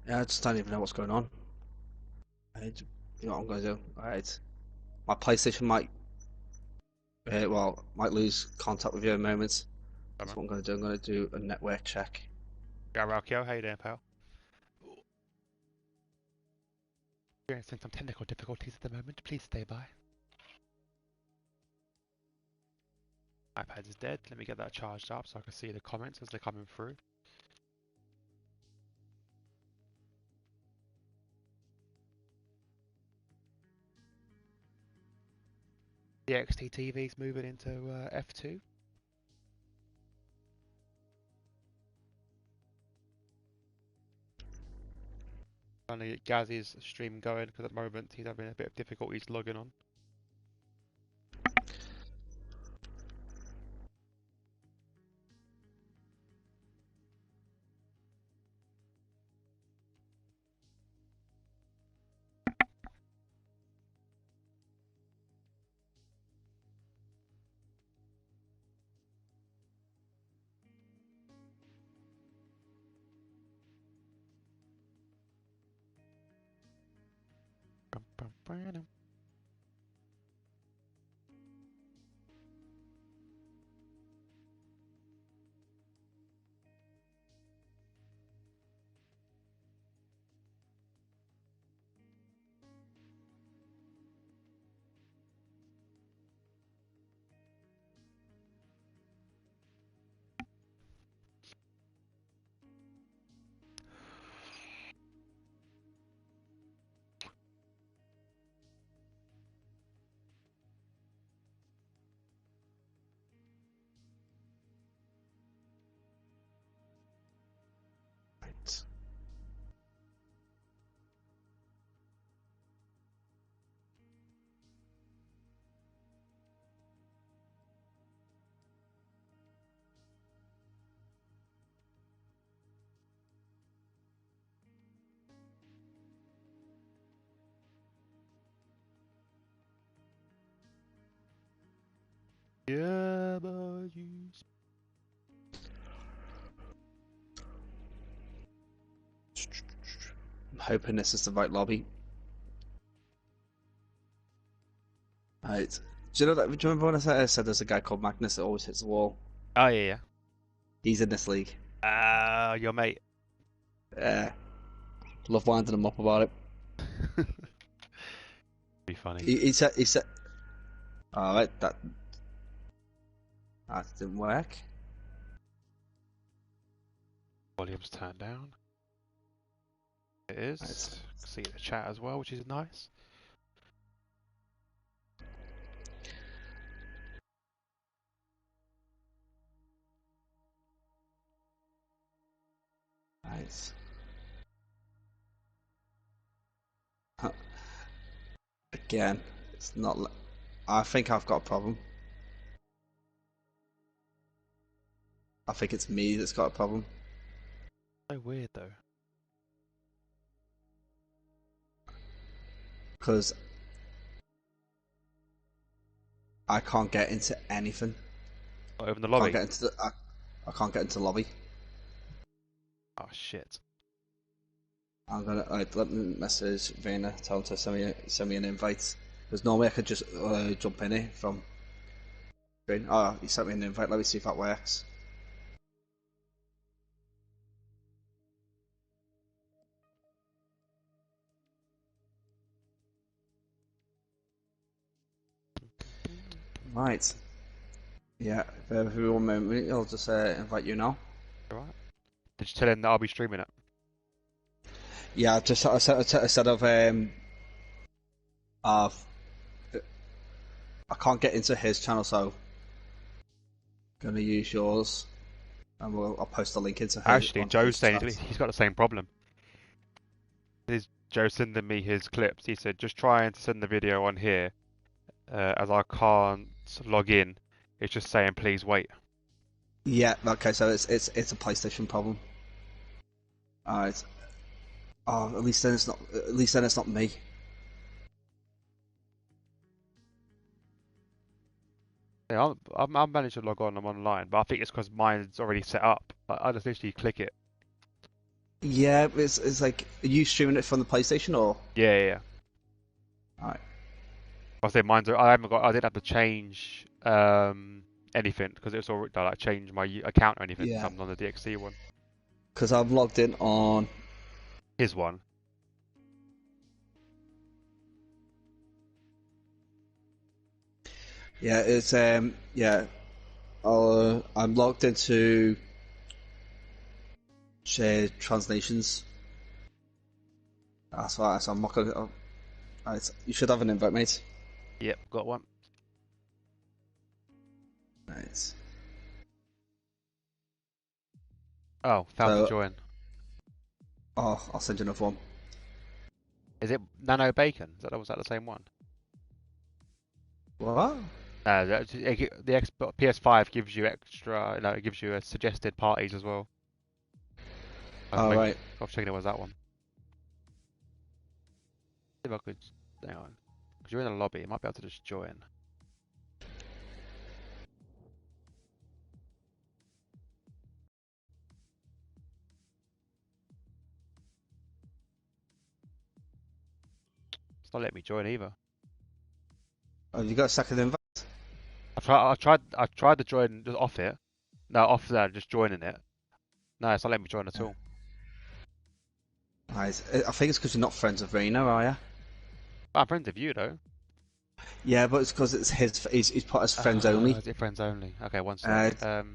Yeah, I just don't even know what's going on. You know what I'm going to do? Alright. My PlayStation might lose contact with you in a moment. Come That's on. what I'm going to do. I'm going to do a network check. Yeah, Raukio, how you doing, pal? Experiencing some technical difficulties at the moment. Please stay by. iPad is dead. Let me get that charged up so I can see the comments as they're coming through. DxT TV's moving into F2. Trying to get Gazzy's stream going because at the moment he's having a bit of difficulties logging on. Right. Yeah, boys. I'm hoping this is the right lobby. Right. Do you know that? Do you remember when I said there's a guy called Magnus that always hits the wall? Oh yeah, He's in this league. yeah. Your mate. Uh, love winding him up about it. Be funny. He said, all right, that didn't work. Volume's turned down. It Right. is. See the chat as well, which is nice. Right. Again, it's not. I think I've got a problem. I think it's me that's got a problem So weird though. because I can't get into anything. Not even the I can't lobby. get into I can't get into the lobby. Oh shit. I'm gonna let me message Raynor, tell him to send me an invite. Because normally I could just jump in here from. Oh, he sent me an invite. Let me see if that works. Right. Yeah. For one moment, I'll just invite you now. Alright. Did you tell him that I'll be streaming it? Yeah, just I said of I can't get into his channel, so I'm gonna use yours, and I'll post a link into his Actually, on Joe's his saying chat. he's got the same problem. Joe sending me his clips. He said just try and send the video on here, as I can't log in. It's just saying please wait. Yeah. Okay. So it's a PlayStation problem. Alright. Oh, at least then it's not. At least then it's not me. Yeah, I've managed to log on. I'm online, but I think it's because mine's already set up. I just literally click it. Yeah, it's like, are you streaming it from the PlayStation or? Yeah, yeah, yeah. Alright. I say mine's. I haven't got. I didn't have to change anything because it was already like change my account or anything. Yeah, I'm on the DxT one. because I'm logged in on. His one. Yeah, it's yeah. I'm logged into shared translations. That's why. So I'm not gonna. Right, you should have an invite, mate. Yep, got one. Right. Oh, failed to So, join. I'll send you another one. Is it Nano Bacon? Was that the same one? What? The Xbox PS5 gives you extra. No, it gives you suggested parties as well. All Maybe right. I was checking it was that one. See if I could. Hang on. Because you're in the lobby, you might be able to just join. It's not letting me join either. Have you got a second invite? I tried to join just off it. No, off that, just joining it. No, it's not letting me join at Yeah. all. Right. I think it's because you're not friends with Reno, are you? I'm friends with you though. Yeah, but it's because it's his. He's put as friends only. Is it friends only? Okay, one Uh, sec.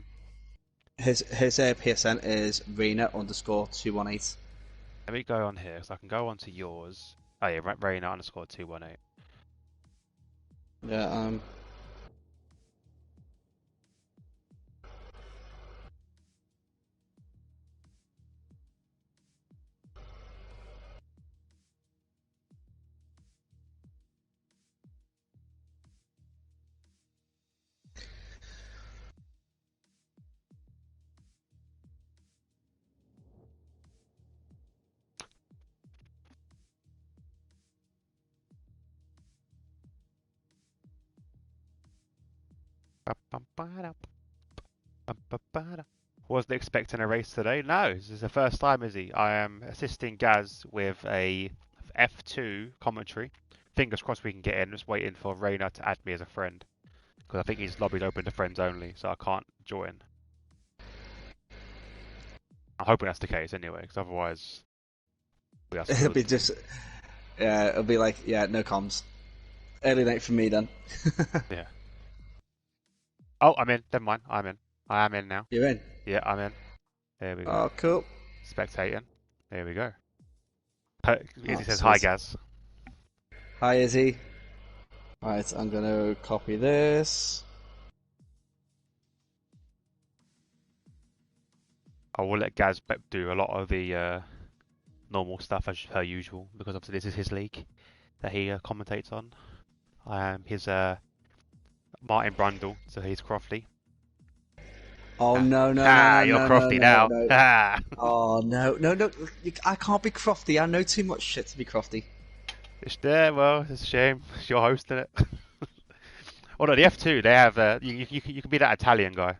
his PSN is Rena underscore 218. Let me go on here, so I can go on to yours. Oh yeah, Rayners underscore 218. Yeah. Wasn't expecting a race today. No, this is the first time, is he? I am assisting Gaz with a F2 commentary. Fingers crossed we can get in. Just waiting for Rayner to add me as a friend because I think his lobby's open to friends only, so I can't join. I'm hoping that's the case anyway, because otherwise we are It'll be screwed. just. Yeah, it'll be like, yeah, no comms. Early night for me then. Yeah. Oh, I'm in. Never mind. I'm in. I am in now. You're in. Yeah, I'm in. There we go. Oh, cool. Spectating. There we go. Oh, Izzy says hi, sweet. Gaz. Hi, Izzy. Right, I'm gonna copy this. I will let Gaz do a lot of the normal stuff as per usual because obviously this is his league that he commentates on. I am his Martin Brundle, so he's Crofty. Oh no no no no You're no no Crofty no now. no. Ha! Oh no no no! I can't be Crofty. I know too much shit to be Crofty. It's there. Well, it's a shame. You're hosting it. Oh no, the F2 they have you can be that Italian guy.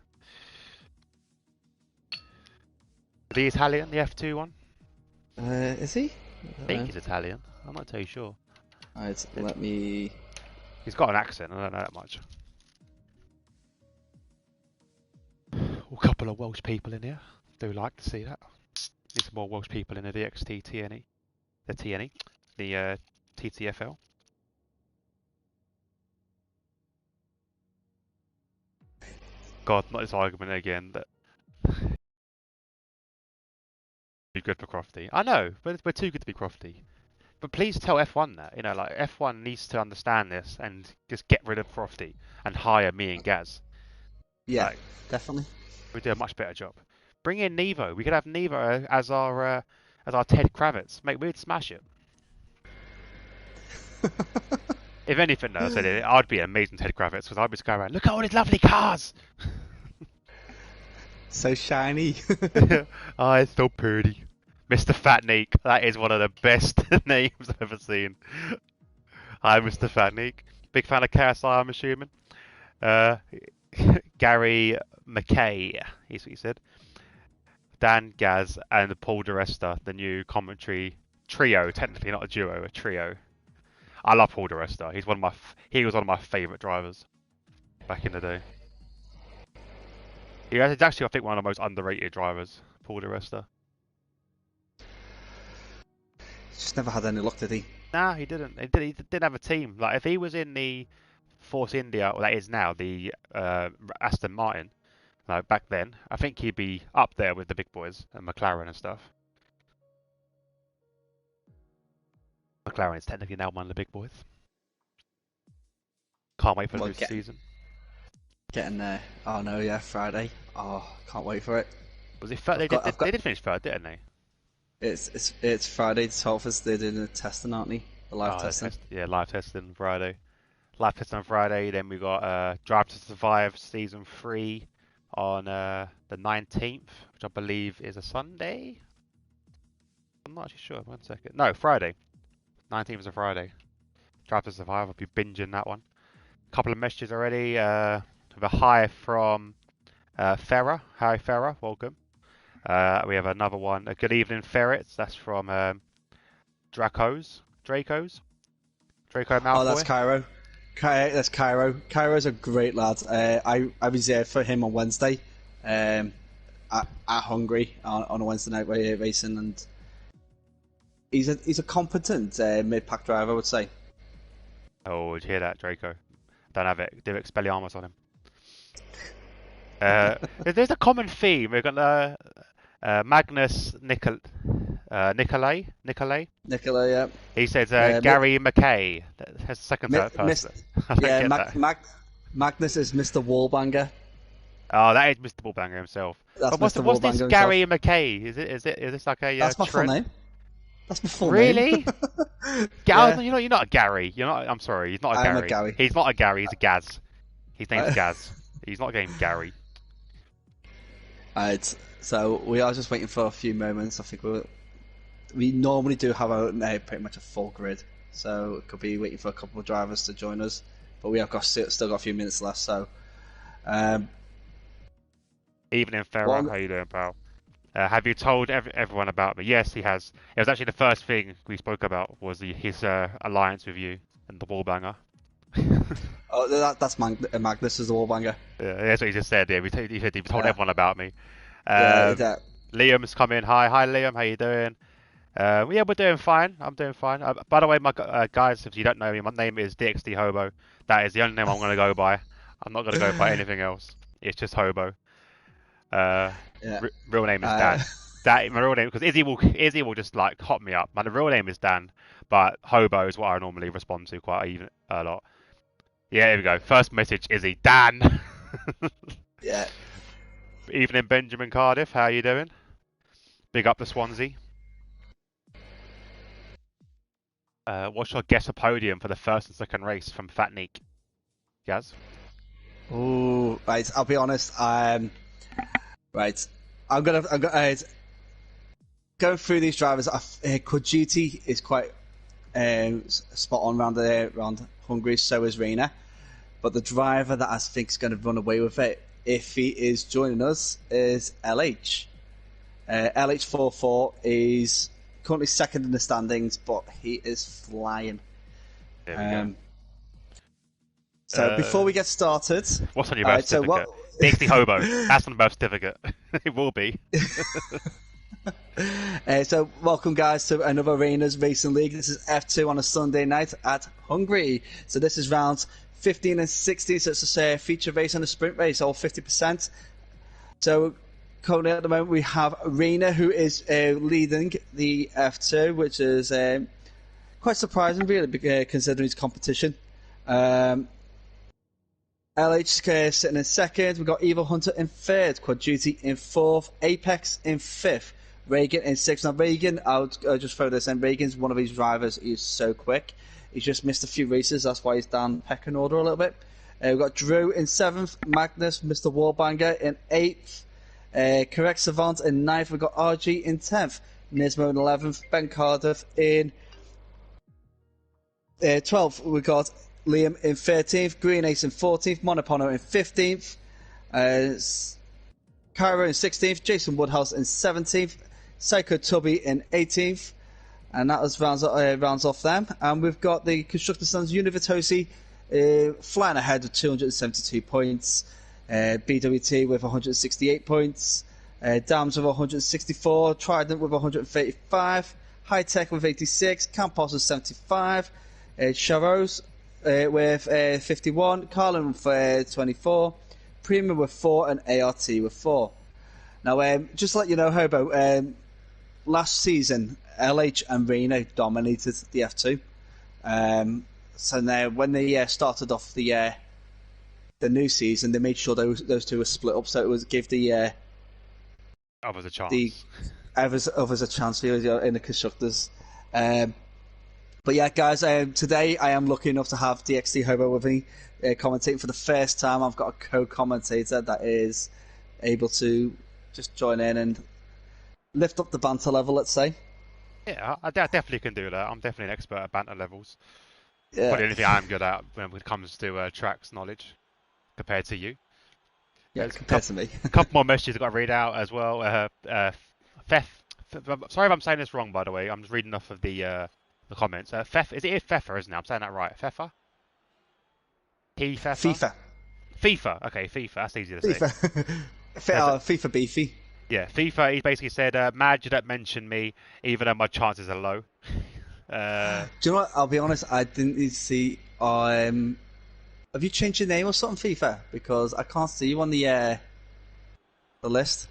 Is he Italian? The F2 one? Is he? I think he's Italian. I'm not too sure. Alright, let me. He's got an accent. I don't know that much. A couple of Welsh people in here. Do like to see that. Need some more Welsh people in the DxT TNE. The TNE. The TTFL. God, not this argument again that be good for Crofty. I know, but we're too good to be Crofty. But please tell F1 that. You know, like F1 needs to understand this and just get rid of Crofty and hire me and Gaz. Yeah, Like, definitely. we do a much better job. Bring in Nevo. We could have Nevo as our Ted Kravitz. Mate, we'd smash it. If anything, though, I said it, I'd be an amazing Ted Kravitz because I'd just go around, look at all these lovely cars! So shiny. Oh, it's so pretty. Mr. Fatneek. That is one of the best names I've ever seen. Hi, Mr. Fatneek. Big fan of KSI, I'm assuming. Uh, Gary McKay, is what he said. Dan, Gaz, and Paul DeResta, the new commentary trio. Technically not a duo, a trio. I love Paul DeResta. He was one of my favourite drivers back in the day. He's actually, I think, one of the most underrated drivers, Paul DeResta. Just never had any luck, did he? Nah, he didn't. He didn't have a team. Like if he was in the Force India, or that is now the Aston Martin, like back then, I think he'd be up there with the big boys and McLaren and stuff. McLaren is technically now one of the big boys. Can't wait for the new season. Getting there. Oh no, yeah, Friday. Oh, can't wait for it. Was it third? They did finish third, didn't they? It's Friday the 12th. They're doing the testing, aren't they? The live testing. Live testing Friday. Live testing on Friday. Then we got Drive to Survive Season 3 on the 19th, which I believe is a Sunday. I'm not actually sure. 1 second. No, Friday. 19th is a Friday. Drive to Survive. I'll be binging that one. A couple of messages already. With a hi from Farah. Hi Farah, welcome. We have another one. A good evening, Ferrets. That's from Draco Malfoy. Oh, that's Cairo. That's Cairo. Cairo's a great lad. I was there for him on Wednesday at Hungary on a Wednesday night racing, and he's a competent mid-pack driver, I would say. Oh, did you hear that, Draco? Don't have it. Do Expelliarmus on him. There's a common theme. We've got Magnus Nicolay, yeah. He says Gary McKay. That's the second person. Magnus is Mr. Wallbanger. Oh, that is Mr. Wallbanger himself. What's this Gary McKay? Is this like a That's my trend? full name. That's my full name. Really? Yeah. You're not a Gary. You're not. I'm sorry. He's not a Gary. I'm a Gary. He's not a Gary. He's a Gaz. His name's Gaz. He's not named Gary. Alright, so we are just waiting for a few moments. I think we normally do have pretty much a full grid, so it could be waiting for a couple of drivers to join us, but we have still got a few minutes left. So, Evening, Farah. How you doing, pal? Have you told everyone about me? Yes, he has. It was actually the first thing we spoke about was his alliance with you and the Wallbanger. Oh, that's Magnus is the Wallbanger. Yeah, that's what he just said. Yeah, he said he told everyone about me. Liam's come in. Hi, Liam. How you doing? Yeah, we're doing fine. I'm doing fine. By the way, my guys, if you don't know me, my name is DxT Hobo. That is the only name I'm going to go by. I'm not going to go by anything else. It's just Hobo. Real name is Dan. My real name, because Izzy will just like hot me up. My real name is Dan, but Hobo is what I normally respond to quite a lot. Yeah, here we go. First message, Izzy. Dan! Yeah. Evening, Benjamin Cardiff. How you doing? Big up the Swansea. What's your guess a podium for the first and second race from Fat Neek? Gaz? Oh, right. I'll be honest. Right. I'm gonna going through these drivers. DxT is quite spot on around Hungary. So is Rayners. But the driver that I think is going to run away with it, if he is joining us, is LH. LH44 is currently second in the standings, but he is flying. There we go. So before we get started, what's on your birth certificate? DxT Hobo. That's on the birth certificate. It will be. So welcome guys to another Rayners Racing League. This is F2 on a Sunday night at Hungary. So this is rounds 15 and 16, so it's a feature race and a sprint race, all 50%. So currently at the moment we have Rayners, who is leading the F2, which is quite surprising really, considering his competition. LH sitting in second. We've got Evil Hunter in third, DxT in fourth, Apex in fifth, Reagan in sixth. Now Reagan, I'll just throw this in, Reagan's one of these drivers. He's so quick. He's just missed a few races, that's why he's down pecking order a little bit. We've got Drew in seventh, Magnus, Mr. Wallbanger in eighth, Correct Savant in ninth. We've got RG in 10th, Nismo in 11th, Ben Cardiff in 12th. We've got Liam in 13th, Green Ace in 14th, Monopono in 15th, Cairo in 16th, Jason Woodhouse in 17th, Psycho Tubby in 18th, and that was rounds off them. And we've got the Constructor Sons Univitosi flying ahead with 272 points, BWT with 168 points, Dams with 164, Trident with 135, High Tech with 86, Campos with 75, Charos with 51, Carlin with 24, Prima with 4, and ART with 4. Now, just to let you know, Hobo, last season, LH and Reno dominated the F2. So now, when they started off the new season, they made sure those two were split up, so it was give the others a chance. The others a chance in the constructors. But yeah, guys, today I am lucky enough to have DxT Hobo with me commentating for the first time. I've got a co-commentator that is able to just join in and lift up the banter level, let's say. Yeah, I definitely can do that. I'm definitely an expert at banter levels. Yeah. Probably anything I'm good at when it comes to tracks knowledge compared to you. Yeah, compared to me. A couple more messages I've got to read out as well. Sorry if I'm saying this wrong, by the way. I'm just reading off of the comments. Is it Fefa, isn't it? I'm saying that right. Fefa? FIFA. FIFA. Okay, FIFA. That's easy to say. FIFA beefy. Yeah, FIFA. He basically said, "Mad you don't mention me, even though my chances are low." Do you know what? I'll be honest. I didn't see. Have you changed your name or something, FIFA? Because I can't see you on the list.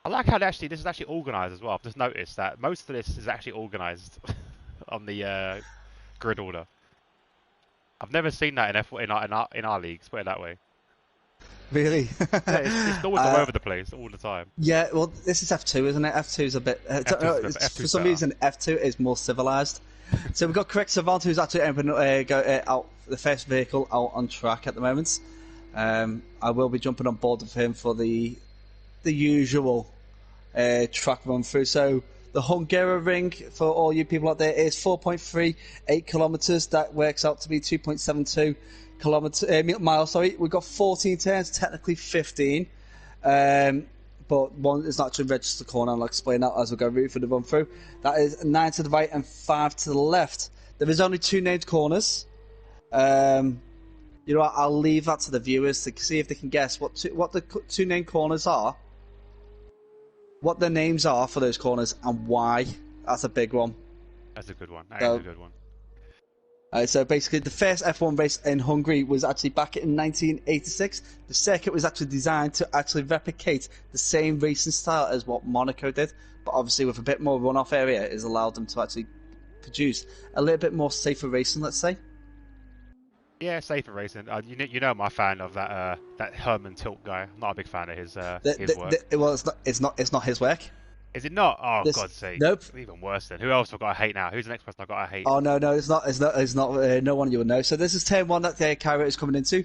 I like how this is actually organised as well. I've just noticed that most of this is actually organised on the grid order. I've never seen that in our leagues. Put it that way. Really? Yeah, it's always all over the place all the time. Yeah, well, this is F2, isn't it? F2 is a bit. For some reason, F2 is more civilized. So we've got Correct Savant, who's actually out the first vehicle out on track at the moment. I will be jumping on board with him for the usual track run through. So the Hungary ring, for all you people out there, is 4.38 kilometers. That works out to be 2.72 miles. Sorry, we've got 14 turns, technically 15. But one is not actually registered corner, and I'll explain that as we go through the run through. That is 9 to the right and 5 to the left. There is only 2 named corners. You know what, I'll leave that to the viewers to see if they can guess what the 2 named corners are, what the names are for those corners, and why. That's a big one. That's a good one. That is a good one. So basically, the first F1 race in Hungary was actually back in 1986. The circuit was actually designed to actually replicate the same racing style as what Monaco did, but obviously with a bit more runoff area, it has allowed them to actually produce a little bit more safer racing, let's say. Yeah, safer racing. You know, I'm a fan of that Herman Tilt guy. I'm not a big fan of his work. Well, it's not his work. Is it not? Oh, God's sake. Nope. It's even worse then. Who else have I got to hate now? Who's the next person I've got to hate? Oh, no, it's not. No one you would know. So this is turn 1 that Cairo is coming into.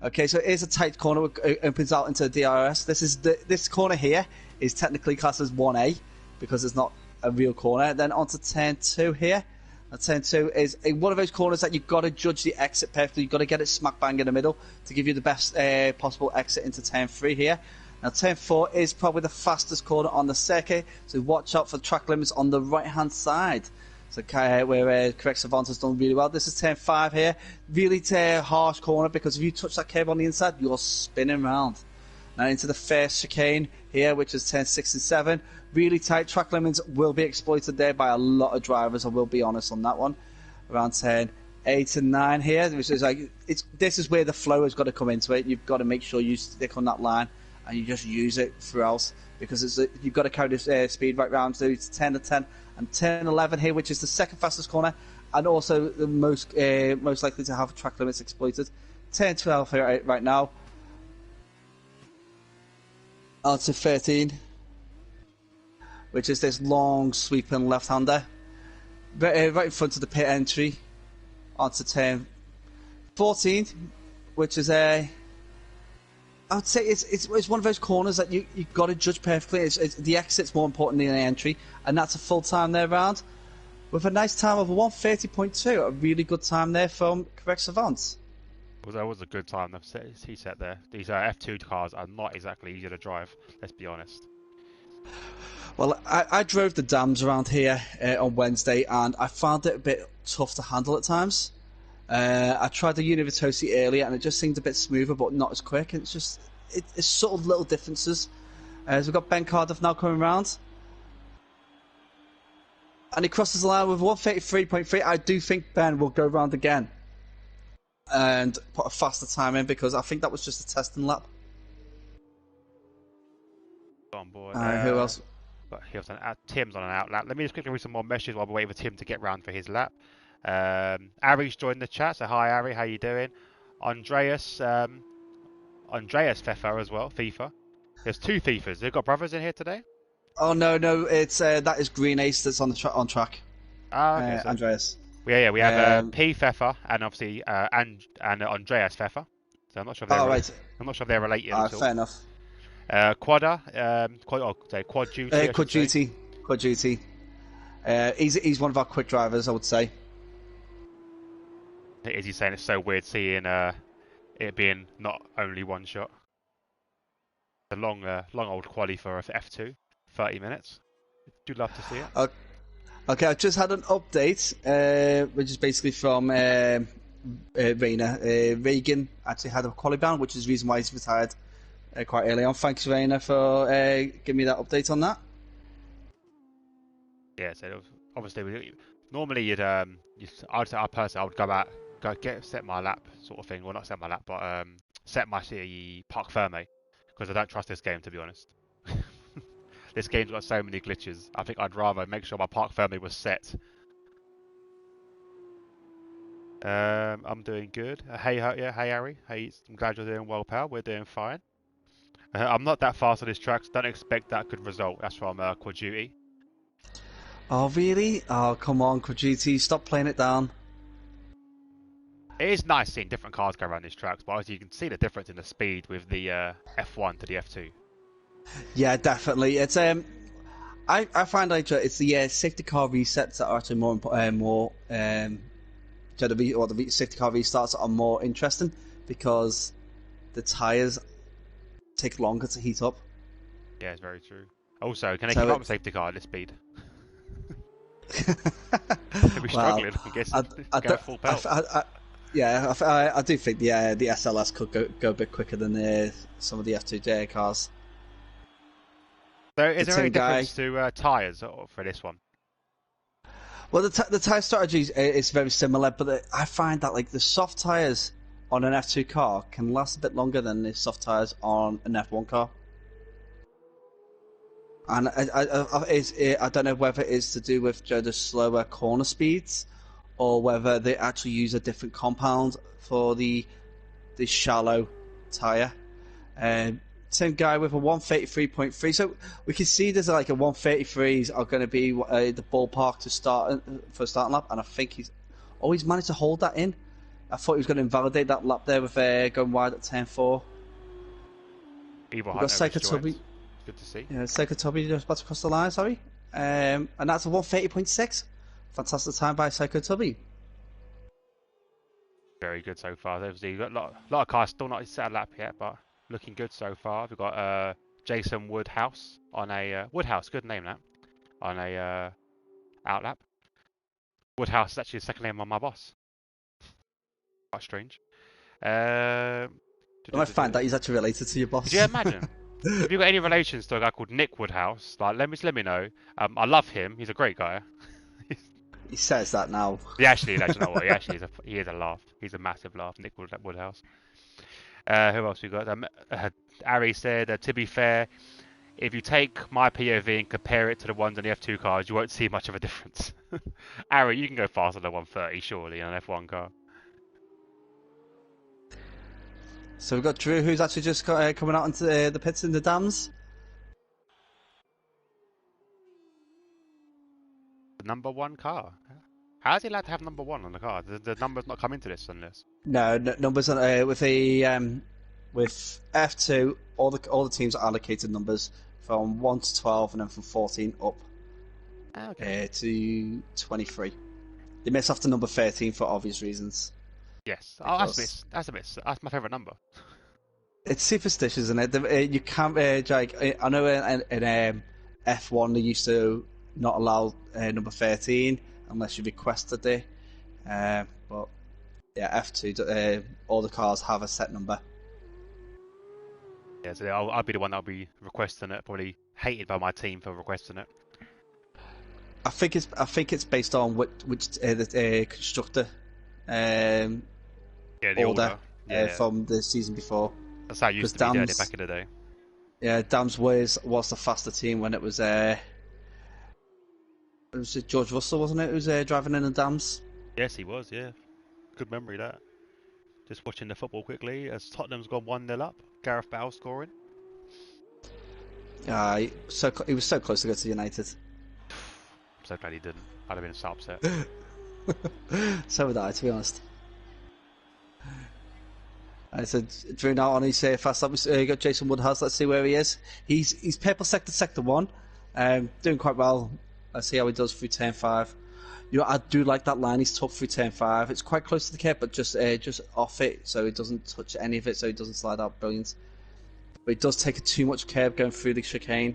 Okay, so here's a tight corner. It opens out into DRS. This corner here is technically classed as 1A because it's not a real corner. Then onto turn 2 here. And turn 2 is one of those corners that you've got to judge the exit perfectly. You've got to get it smack bang in the middle to give you the best possible exit into turn 3 here. Now, turn 4 is probably the fastest corner on the circuit, so watch out for the track limits on the right-hand side. So, where Correct Savant has done really well. This is turn 5 here. Really harsh corner, because if you touch that curve on the inside, you're spinning round. Now, into the first chicane here, which is turn 6 and 7. Really tight track limits will be exploited there by a lot of drivers, I will be honest on that one. Around turn 8 and 9 here, which is this is where the flow has got to come into it. You've got to make sure you stick on that line and you just use it throughout, because you've got to carry this speed right round to 10 to 10 and 10 11 here, which is the second fastest corner and also the most likely to have track limits exploited. 10 12 here right now. On to 13, which is this long sweeping left-hander right in front of the pit entry. Onto turn 14, which is I would say it's one of those corners that you've got to judge perfectly. The exit's more important than the entry, and that's a full time there round with a nice time of 1:30.2. A really good time there from Correct Savant. That was a good time he set there. These F2 cars are not exactly easy to drive, let's be honest. Well, I drove the dams around here on Wednesday, and I found it a bit tough to handle at times. I tried the Univitosi earlier, and it just seemed a bit smoother, but not as quick. It's just it's sort of little differences. So we've got Ben Cardiff now coming round, and he crosses the line with 133.3. I do think Ben will go round again and put a faster time in, because I think that was just a testing lap. On board. Who else? But he was Tim's on an out lap. Let me just quickly read some more messages while we wait for Tim to get round for his lap. Ari's joined the chat, so hi Ari, how you doing? Andreas Fefa as well, FIFA. There's two FIFAs. They've got brothers in here today? Oh no, it's that is Green Ace that's on the on track. Okay, so Andreas. We have P Fefa and obviously and Andreas Fefa. So I'm not sure if they're I'm not sure if they're related at all. Fair enough. Quad Duty. Quad Duty. He's one of our quick drivers, I would say. Is he saying it's so weird seeing it being not only one shot? A long old quali for F2, 30 minutes. Do love to see it. Okay, I've just had an update, which is basically from Rayner. Reagan actually had a quali ban, which is the reason why he's retired quite early on. Thanks, Rayner, for giving me that update on that. Yeah, so obviously, normally I would go set my lap sort of thing. Well, not set my lap, but set my park ferme, because I don't trust this game, to be honest. This game's got so many glitches. I think I'd rather make sure my park ferme was set. I'm doing good. Hey Harry. Hey, I'm glad you're doing well, pal. We're doing fine. I'm not that fast on this track, so don't expect that good result. That's from Quad Duty. Oh really? Oh come on, Quad Duty, stop playing it down. It is nice seeing different cars go around these tracks, but as you can see the difference in the speed with the F1 to the F2. Yeah, definitely. It's I find it's the safety car resets that are actually the safety car restarts are more interesting, because the tyres take longer to heat up. Yeah, it's very true. Also, can they keep up with safety car at this speed? They'll be struggling. I guess go full pelt. I do think the SLS could go a bit quicker than some of the F2J cars. So, is there any difference to tyres for this one? Well, the tyre strategy is very similar, but I find that the soft tyres on an F2 car can last a bit longer than the soft tyres on an F1 car. And I don't know whether it's to do with the slower corner speeds, or whether they actually use a different compound for the shallow tyre. Same guy with a 133.3. So we can see there's a 133s are going to be the ballpark to start for a starting lap, and I think he's managed to hold that in. I thought he was going to invalidate that lap there with going wide at turn 4. We've got Seiko Tubby. Good to see. Yeah, Seiko Tubby just about to cross the line, sorry. And that's a 130.6. Fantastic time by Seiko Tubby. Very good so far. Obviously, you've got a lot of cars still not set a lap yet, but looking good so far. We've got Jason Woodhouse on a Woodhouse, good name that, on a out lap. Woodhouse is actually the second name on my boss. Quite strange. I find that he's actually related to your boss. Could you imagine? Have you got any relations to a guy called Nick Woodhouse? Let me know. I love him. He's a great guy. He says that now. He actually is a laugh. He's a massive laugh, Nick Woodhouse. Who else we got? Ari said, to be fair, if you take my POV and compare it to the ones on the F2 cars, you won't see much of a difference. Ari, you can go faster than 130, surely, on an F1 car. So we've got Drew, who's actually just coming out into the pits in the dams. The number 1 car. How is he allowed to have number 1 on the car? The numbers not come into this unless. No numbers on with F2. All the teams are allocated numbers from 1 to 12, and then from 14 up to 23. They miss off to number 13 for obvious reasons. Yes. Oh, because that's my favourite number. it's superstitious, isn't it? You can't like I know in F1 they used to not allow number 13 unless you requested it. But yeah, F2 all the cars have a set number. Yeah, so I'll be the one that'll be requesting it. Probably hated by my team for requesting it. I think it's based on which the constructor Yeah, the order order. Yeah, from the season before. that's how it Because used to be done back in the day. Dams was the faster team when it was George Russell, wasn't it? Who was driving in the Dams? Yes, he was. Yeah, good memory that. Just watching the football quickly as Tottenham's gone 1-0 up. Gareth Bale scoring. He was so close to go to United. I'm so glad he didn't. I'd have been so upset. So would I, to be honest. I said, Drew now on his fast lap. You got Jason Woodhouse. Let's see where he is. He's purple sector 1, doing quite well. Let's see how he does through turn 5. You know, I do like that line. He's tough through turn 5. It's quite close to the curb, but just off it, so he doesn't touch any of it, so he doesn't slide out. Brilliant. But he does take too much curb going through the chicane.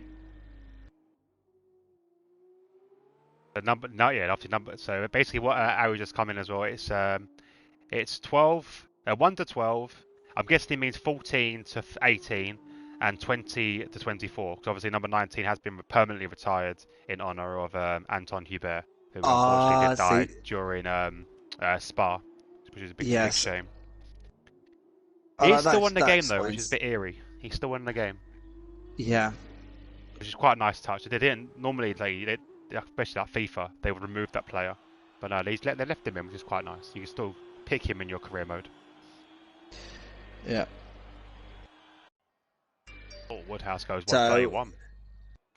The number, no, yeah, obviously number. So basically, what arrow just come in as well. It's 12, 1 to 12. I'm guessing it means 14 to 18 and 20 to 24. Because obviously number 19 has been permanently retired in honor of Anton Hubert, who unfortunately did die during Spa, which is a big shame. He's still won the game though, which is a bit eerie. He's still won the game. Yeah. Which is quite a nice touch. They didn't normally, especially like FIFA, they would remove that player, but no, they left him in, which is quite nice. You can still pick him in your career mode. Yeah. Oh, Woodhouse goes 131.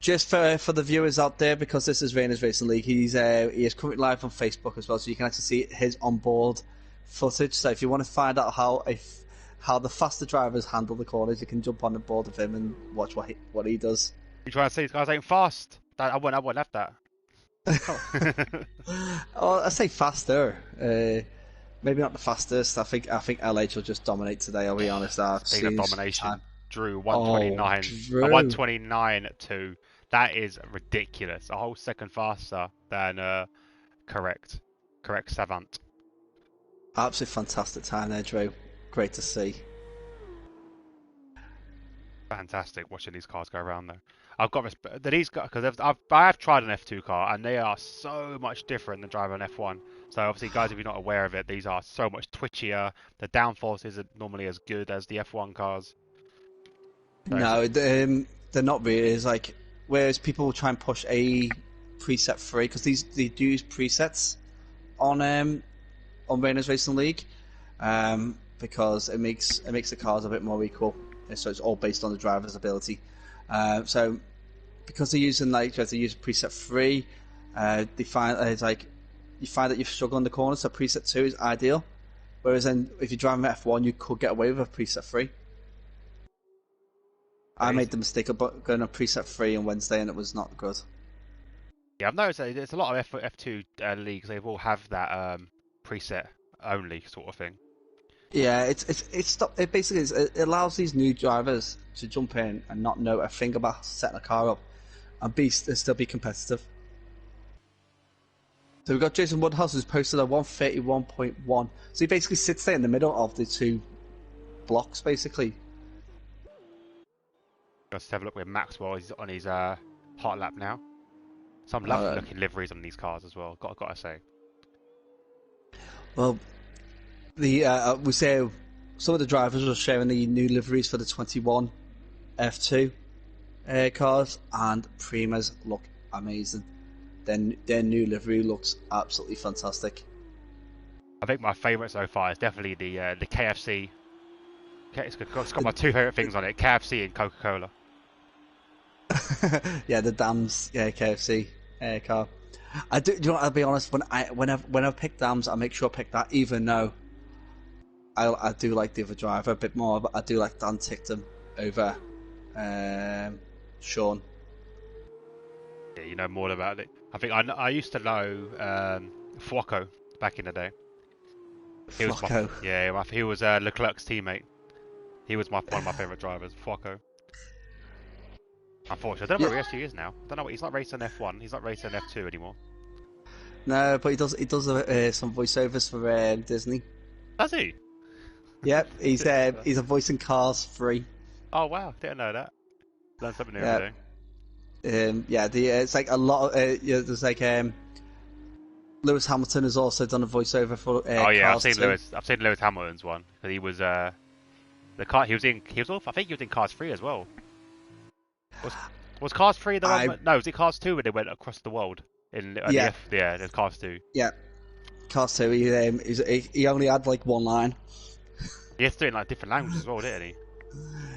Just for the viewers out there, because this is Rayners Racing League, he is currently live on Facebook as well, so you can actually see his onboard footage. So if you want to find out how the faster drivers handle the corners, you can jump on the board of him and watch what he does. You trying to say these guys ain't fast? I wouldn't have that. Oh, I say faster. Maybe not the fastest. I think LH will just dominate today. I'll be honest. Speaking of domination, Drew 129, 129.2. That is ridiculous. A whole second faster than correct Savant. Absolutely fantastic time there, Drew. Great to see. Fantastic watching these cars go around though. I've got respect that these guys, because I have tried an F2 car and they are so much different than driving an F1. So obviously, guys, if you're not aware of it, these are so much twitchier. The downforce isn't normally as good as the F1 cars. So no, they're not really. It's like, whereas people will try and push a preset free, because they do use presets on Rayners Racing League, because it makes the cars a bit more equal. So it's all based on the driver's ability. So because they're using preset 3, they find it's like you find that you struggle in the corner. So preset 2 is ideal. Whereas then if you're driving F1, you could get away with a preset 3. I made the mistake of going on preset 3 on Wednesday, and it was not good. Yeah, I've noticed that there's a lot of F2 leagues. They all have that preset only sort of thing. Yeah, it basically it allows these new drivers to jump in and not know a thing about setting a car up, and still be competitive. So we've got Jason Woodhouse, who's posted a 131.1. So he basically sits there in the middle of the two blocks, basically. Let's have a look with Maxwell. He's on his hot lap now. Some lovely looking liveries on these cars as well. Got to say. Well, we say some of the drivers are sharing the new liveries for the 21 F2 cars, and Prima's look amazing. Their new livery looks absolutely fantastic. I think my favourite so far is definitely the KFC. It's got my two favourite things on it: KFC and Coca-Cola. Yeah, the Dams KFC car. Do you know what, I'll be honest, when I pick Dams, I make sure I pick that, even though I do like the other driver a bit more, but I do like Dan Tickton over Sean. Yeah, you know more about it. I think I used to know Fuoco back in the day. He was Flocko. he was Leclerc's teammate. He was one of my favourite drivers, Flocko. Unfortunately, I don't know Yeah. where he actually is now. I don't know what he's not racing F1. He's not racing F2 anymore. No, but he does some voiceovers for Disney. Does he? Yep, he's a voice in Cars 3. Oh wow, didn't know that. Learn something new Yeah. every day. Yeah, it's like a lot of there's like Lewis Hamilton has also done a voiceover for Oh yeah, Cars 2. I've seen Lewis Hamilton's one. He was the car he was in. I think he was in Cars 3 as well. Was Cars 3 the one? No, was it Cars 2 when they went across the world in Yeah. there's Cars 2. Yeah, Cars 2. He only had like one line. He has to do it in like different languages as well, didn't he?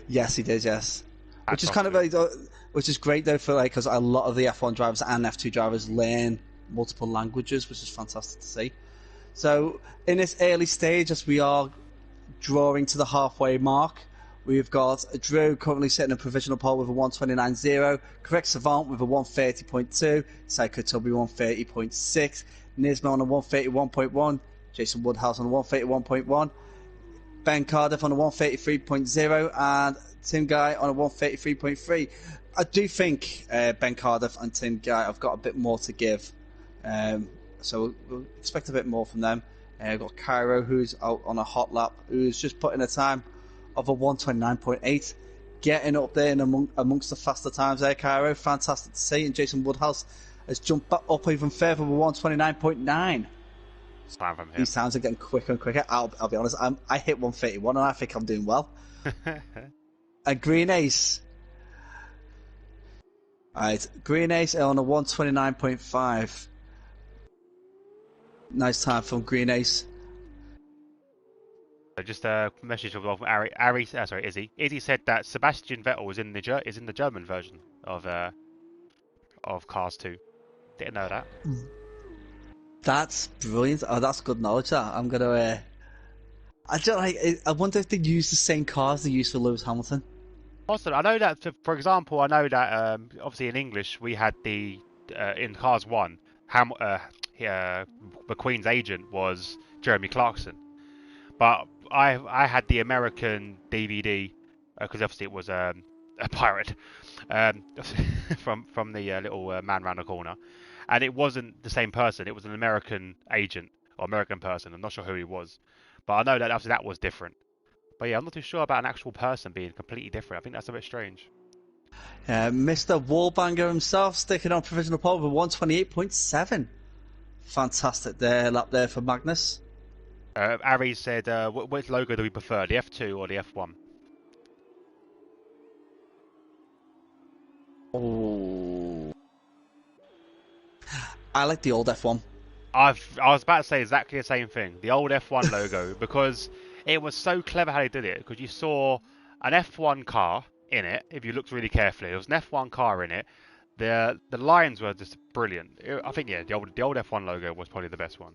Yes, he did. Yes, which is Hats kind off of to him. which is great though for like because a lot of the F1 drivers and F2 drivers learn multiple languages, which is fantastic to see. So in this early stage, as we are drawing to the halfway mark, we've got Drew currently sitting a provisional pole with a 129.0, Correct Savant with a 130.2, Psycho Tubby 130.6, Nismo on a 131.1, Jason Woodhouse on a 131.1, Ben Cardiff on a 133.0, and Tim Guy on a 133.3. I do think Ben Cardiff and Tim Guy have got a bit more to give, so we'll expect a bit more from them. We've got Cairo, who's out on a hot lap, who's just put in a time of a 129.8, getting up there amongst the faster times there, Cairo. Fantastic to see. And Jason Woodhouse has jumped back up even further with 129.9. Time from him. These times are getting quicker and quicker. I'll be honest, I hit 131 and I think I'm doing well. And Green Ace. Alright, Green Ace on a 129.5. Nice time from Green Ace. Just a message from Ari. Sorry, Izzy. Izzy said that Sebastian Vettel is in the German version of Cars 2. Didn't know that. That's brilliant. Oh, that's good knowledge. That I'm gonna. I wonder if they use the same cars they use for Lewis Hamilton. Also, I know that for example, I know that obviously in English we had the in Cars 1, McQueen's agent was Jeremy Clarkson, but I had the American DVD because obviously it was a pirate from the little man round the corner, and it wasn't the same person. It was an American agent or American person. I'm not sure who he was, but I know that obviously that was different. But yeah, I'm not too sure about an actual person being completely different. I think that's a bit strange. Mr. Wallbanger himself sticking on provisional pole with 128.7. Fantastic lap there for Magnus. Ari said, which logo do we prefer, the F2 or the F1? Oh, I like the old F1. I was about to say exactly the same thing. The old F1 logo, because it was so clever how they did it. Because you saw an F1 car in it, if you looked really carefully. There was an F1 car in it. The lines were just brilliant. I think the old F1 logo was probably the best one.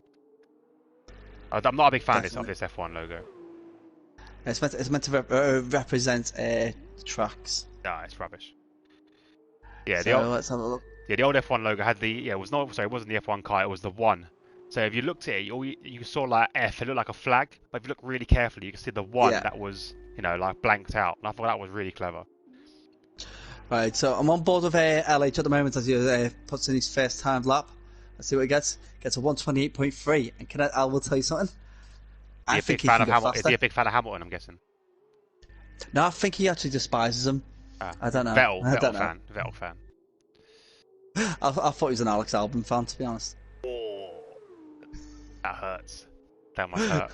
I'm not a big fan of this F1 logo. It's meant to represent tracks. No, it's rubbish. Yeah, let's have a look. Yeah, the old F1 logo had it wasn't the F1 car, it was the 1. So if you looked at it, you saw like F, it looked like a flag, but if you look really carefully, you can see the 1 that was, like blanked out. And I thought that was really clever. Right, so I'm on board with LH at the moment as he puts in his first time lap. Let's see what he gets. Gets a 128.3. And I will tell you something. I think he can go faster. Is he a big fan of Hamilton, I'm guessing? No, I think he actually despises him. I don't know. Vettel fan. I thought he was an Alex Albon fan, to be honest. Oh, that hurts. That must hurt.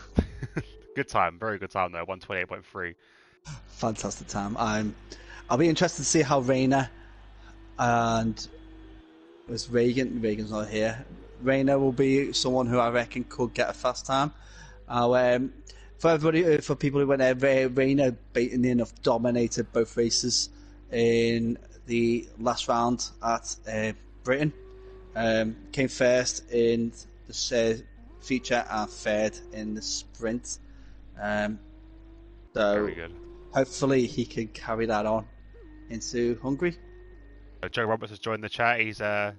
Good time, very good time though. 128.3. Fantastic time. I'll be interested to see how Rayner and Reagan's not here. Rayner will be someone who I reckon could get a fast time. For people who went there, Rayner beaten enough dominated both races in the last round at Britain. Came first in the feature and third in the sprint. So very good. Hopefully he can carry that on into Hungary. Joe Roberts has joined the chat. He's said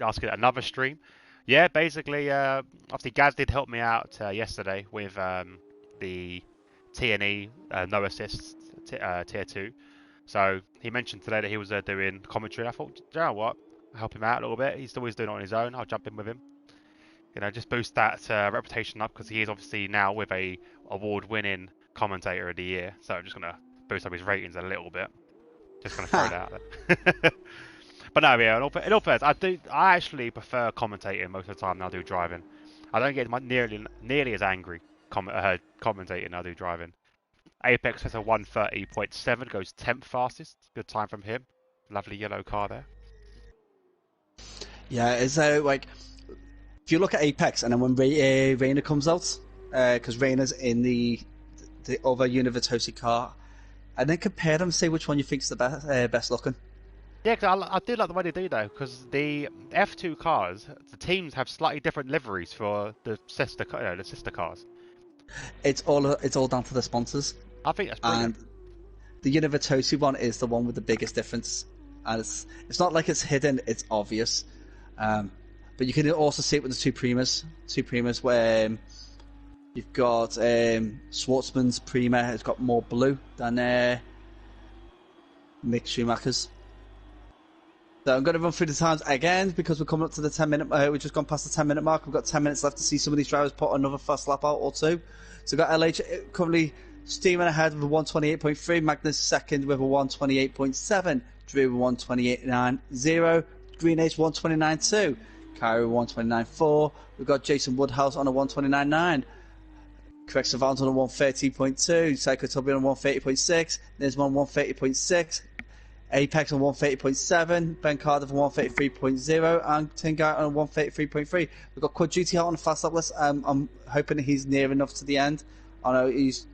asking another stream. Yeah, basically, obviously Gaz did help me out yesterday with the T&E no assists tier 2. So he mentioned today that he was doing commentary. I thought, you know what, I'll help him out a little bit. He's always doing it on his own. I'll jump in with him. You know, just boost that reputation up because he is obviously now with a award-winning commentator of the year. So I'm just gonna boost up his ratings a little bit. Just gonna throw that out there. But no, yeah, in all fairness, I actually prefer commentating most of the time than I do driving. I don't get nearly as angry commentating than I do driving. Apex has a 1:30.7, goes 10th fastest. Good time from him. Lovely yellow car there. Yeah, it's like if you look at Apex and then when Rayner comes out, because Rayner's in the other Univertosi car, and then compare them, say which one you think's the best looking. Yeah, cause I do like the way they do though, because the F2 cars, the teams have slightly different liveries for the sister cars. It's all down to the sponsors, I think that's brilliant. and the Univertosi one is the one with the biggest difference, and it's not like it's hidden; it's obvious. But you can also see it with the two Primas where you've got Schwartzman's Prima has got more blue than Mick Schumacher's. So I'm going to run through the times again because we're coming up to the 10-minute. We've just gone past the 10-minute mark. We've got 10 minutes left to see some of these drivers put another fast lap out or two. So we've got LH currently steaming ahead with a 128.3. Magnus second with a 128.7. Drew 128.90. Green H 129.2. Kyrie 129.4. We've got Jason Woodhouse on a 129.9. Craig Savant on a 130.2. Psycho Tubby on a 130.6. Nisman 130.6. Apex on 130.7, Ben Cardiff on 133.0, and Tin Guy on 133.3. We've got Quad Duty out on the fast lap list. I'm hoping he's near enough to the end. I know he's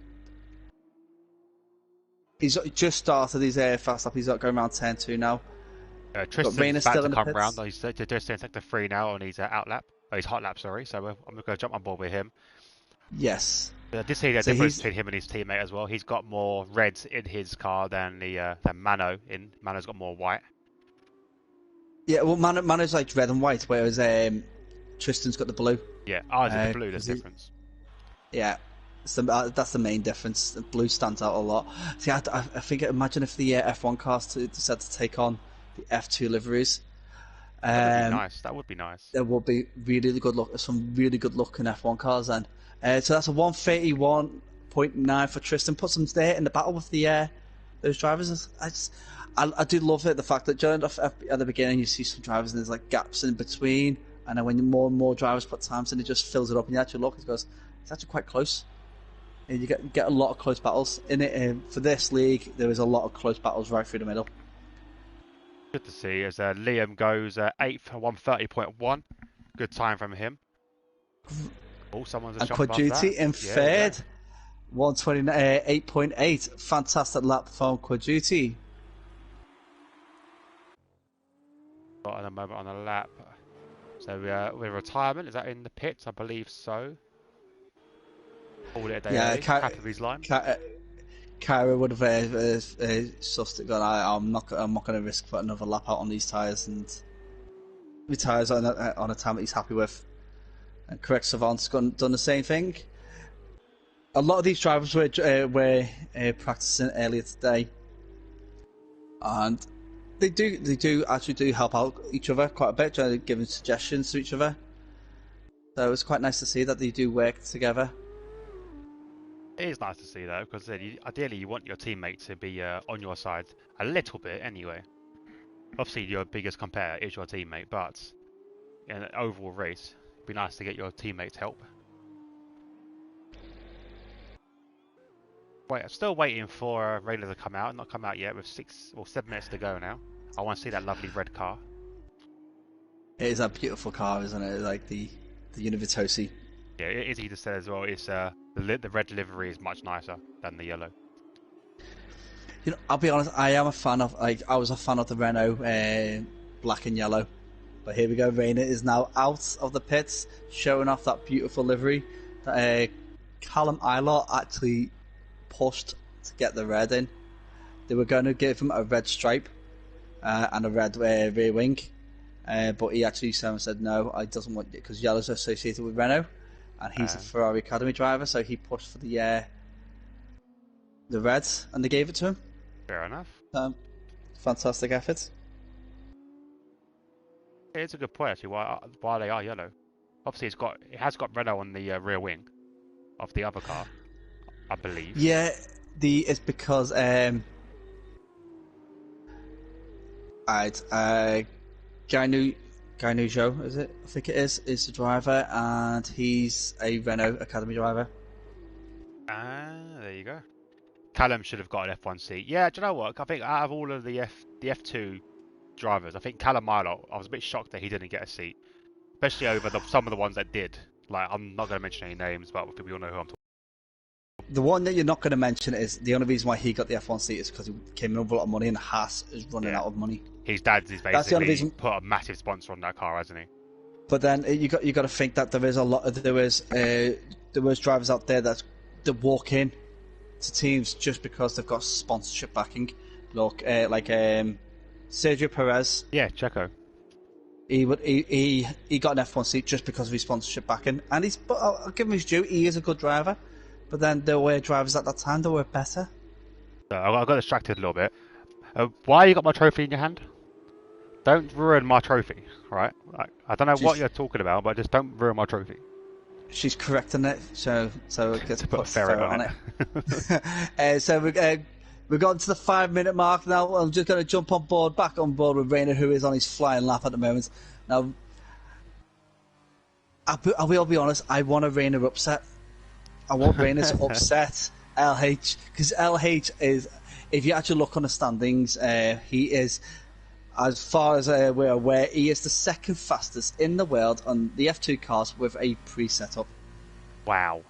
just started his fast lap. He's going around 10-2 now. Tristan's about to come round. He's just in sector 3 now on his out lap. Oh, his hot lap, sorry. So I'm going to jump on board with him. Yes. I did see the difference between him and his teammate as well. He's got more reds in his car than Mano. Mano's got more white. Yeah, well, Mano's like red and white, whereas Tristan's got the blue. Yeah, ours is the blue. There's a difference. Yeah, that's the main difference. The blue stands out a lot. See, I think, imagine if the F1 cars decided to take on the F2 liveries. That would be nice. That would be nice. There will be some really good looking F1 cars then. So that's a 131.9 for Tristan. Puts him there in the battle with those drivers. I do love it, the fact that during at the beginning you see some drivers and there's like gaps in between, and then when more and more drivers put times in, it just fills it up, and you actually look, it goes, it's actually quite close. And you get a lot of close battles in it. For this league, there is a lot of close battles right through the middle. Good to see as Liam goes 8th, 130.1. Good time from him. Oh, someone's a Quad Duty in third, 128.8. Fantastic lap from Quad Duty. Got a moment on the lap. So with retirement, is that in the pits? I believe so. Called it a day. Yeah, cap of his line. Kyra would have sussed it. Gone. I'm not going to risk putting another lap out on these tyres, and retires on a time that he's happy with. And Correct Savant's done the same thing. A lot of these drivers were practicing earlier today, and they do help out each other quite a bit, giving suggestions to each other. So it's quite nice to see that they do work together. It is nice to see that, because ideally you want your teammate to be on your side a little bit anyway. Obviously your biggest competitor is your teammate, but in an overall race, it'd be nice to get your teammates help. Wait, I'm still waiting for Rayners to come out. Not come out yet, with 7 minutes to go now. I want to see that lovely red car. It is a beautiful car, isn't it? Like the Univertosi. Yeah, it is easy to say as well. It's the red livery is much nicer than the yellow. You know, I'll be honest. I am a fan of I was a fan of the Renault black and yellow, but here we go. Rayner is now out of the pits, showing off that beautiful livery that Callum Eilert actually pushed to get the red in. They were going to give him a red stripe and a red rear wing, but he actually said no, I doesn't want it because yellow's associated with Renault, and he's a Ferrari Academy driver, so he pushed for the reds, and they gave it to him. Fair enough. Fantastic effort. It's a good point actually. Why they are yellow? Obviously, it has got Renault on the rear wing of the other car, I believe. Yeah, it's because Guy Zhou, is it? I think it is the driver, and he's a Renault Academy driver. There you go. Callum should have got an F1 seat. Yeah, do you know what? I think out of all of the F2 drivers, I think Callum Milo, I was a bit shocked that he didn't get a seat, especially over some of the ones that did. Like, I'm not going to mention any names, but we all know who I'm talking about. The one that you're not going to mention is the only reason why he got the F1 seat is because he came in with a lot of money, and Haas is running out of money. His dad's is basically put a massive sponsor on that car, hasn't he? But then you got to think that there was drivers out there that walk in to teams just because they've got sponsorship backing. Look, like Sergio Perez. Yeah, Checo. He got an F1 seat just because of his sponsorship backing, and but I'll give him his due. He is a good driver, but then there were drivers at that time that were better. So I got distracted a little bit. Why you got my trophy in your hand? Don't ruin my trophy, right? I don't know what you're talking about, but just don't ruin my trophy. She's correcting it, so it gets put a ferret on it. So we've gotten to the 5-minute mark now. I'm just going to jump back on board with Rayner, who is on his flying lap at the moment. Now, I will be honest, I want a Rayner upset. I want Rayner to upset LH, because LH is, if you actually look on the standings, he is, as far as we're aware, he is the second fastest in the world on the F2 cars with a pre-setup. Wow.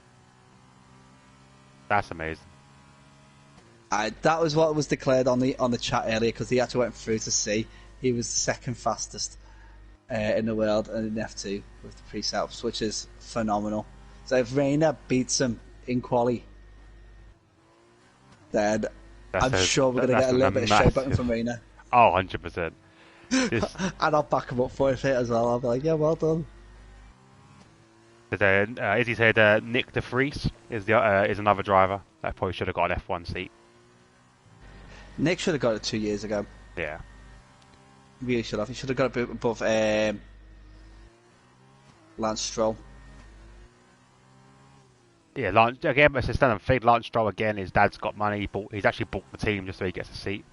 That's amazing. That was what was declared on the chat earlier, because he actually went through to see he was the second fastest in the world in F2 with the pre-setups, which is phenomenal. So if Rayner beats him in quali, then I'm sure we're going to get a little bit of showboating from Rayner. Oh, 100%. And I'll back him up for it as well. I'll be like, yeah, well done. Izzy said Nick de Vries is another driver that probably should have got an F1 seat. Nick should have got it 2 years ago. Yeah. Really should have. He should have got a bit above Lance Stroll. Yeah, Lance, again, it's a standard thing. Lance Stroll, again, his dad's got money. He's actually bought the team just so he gets a seat.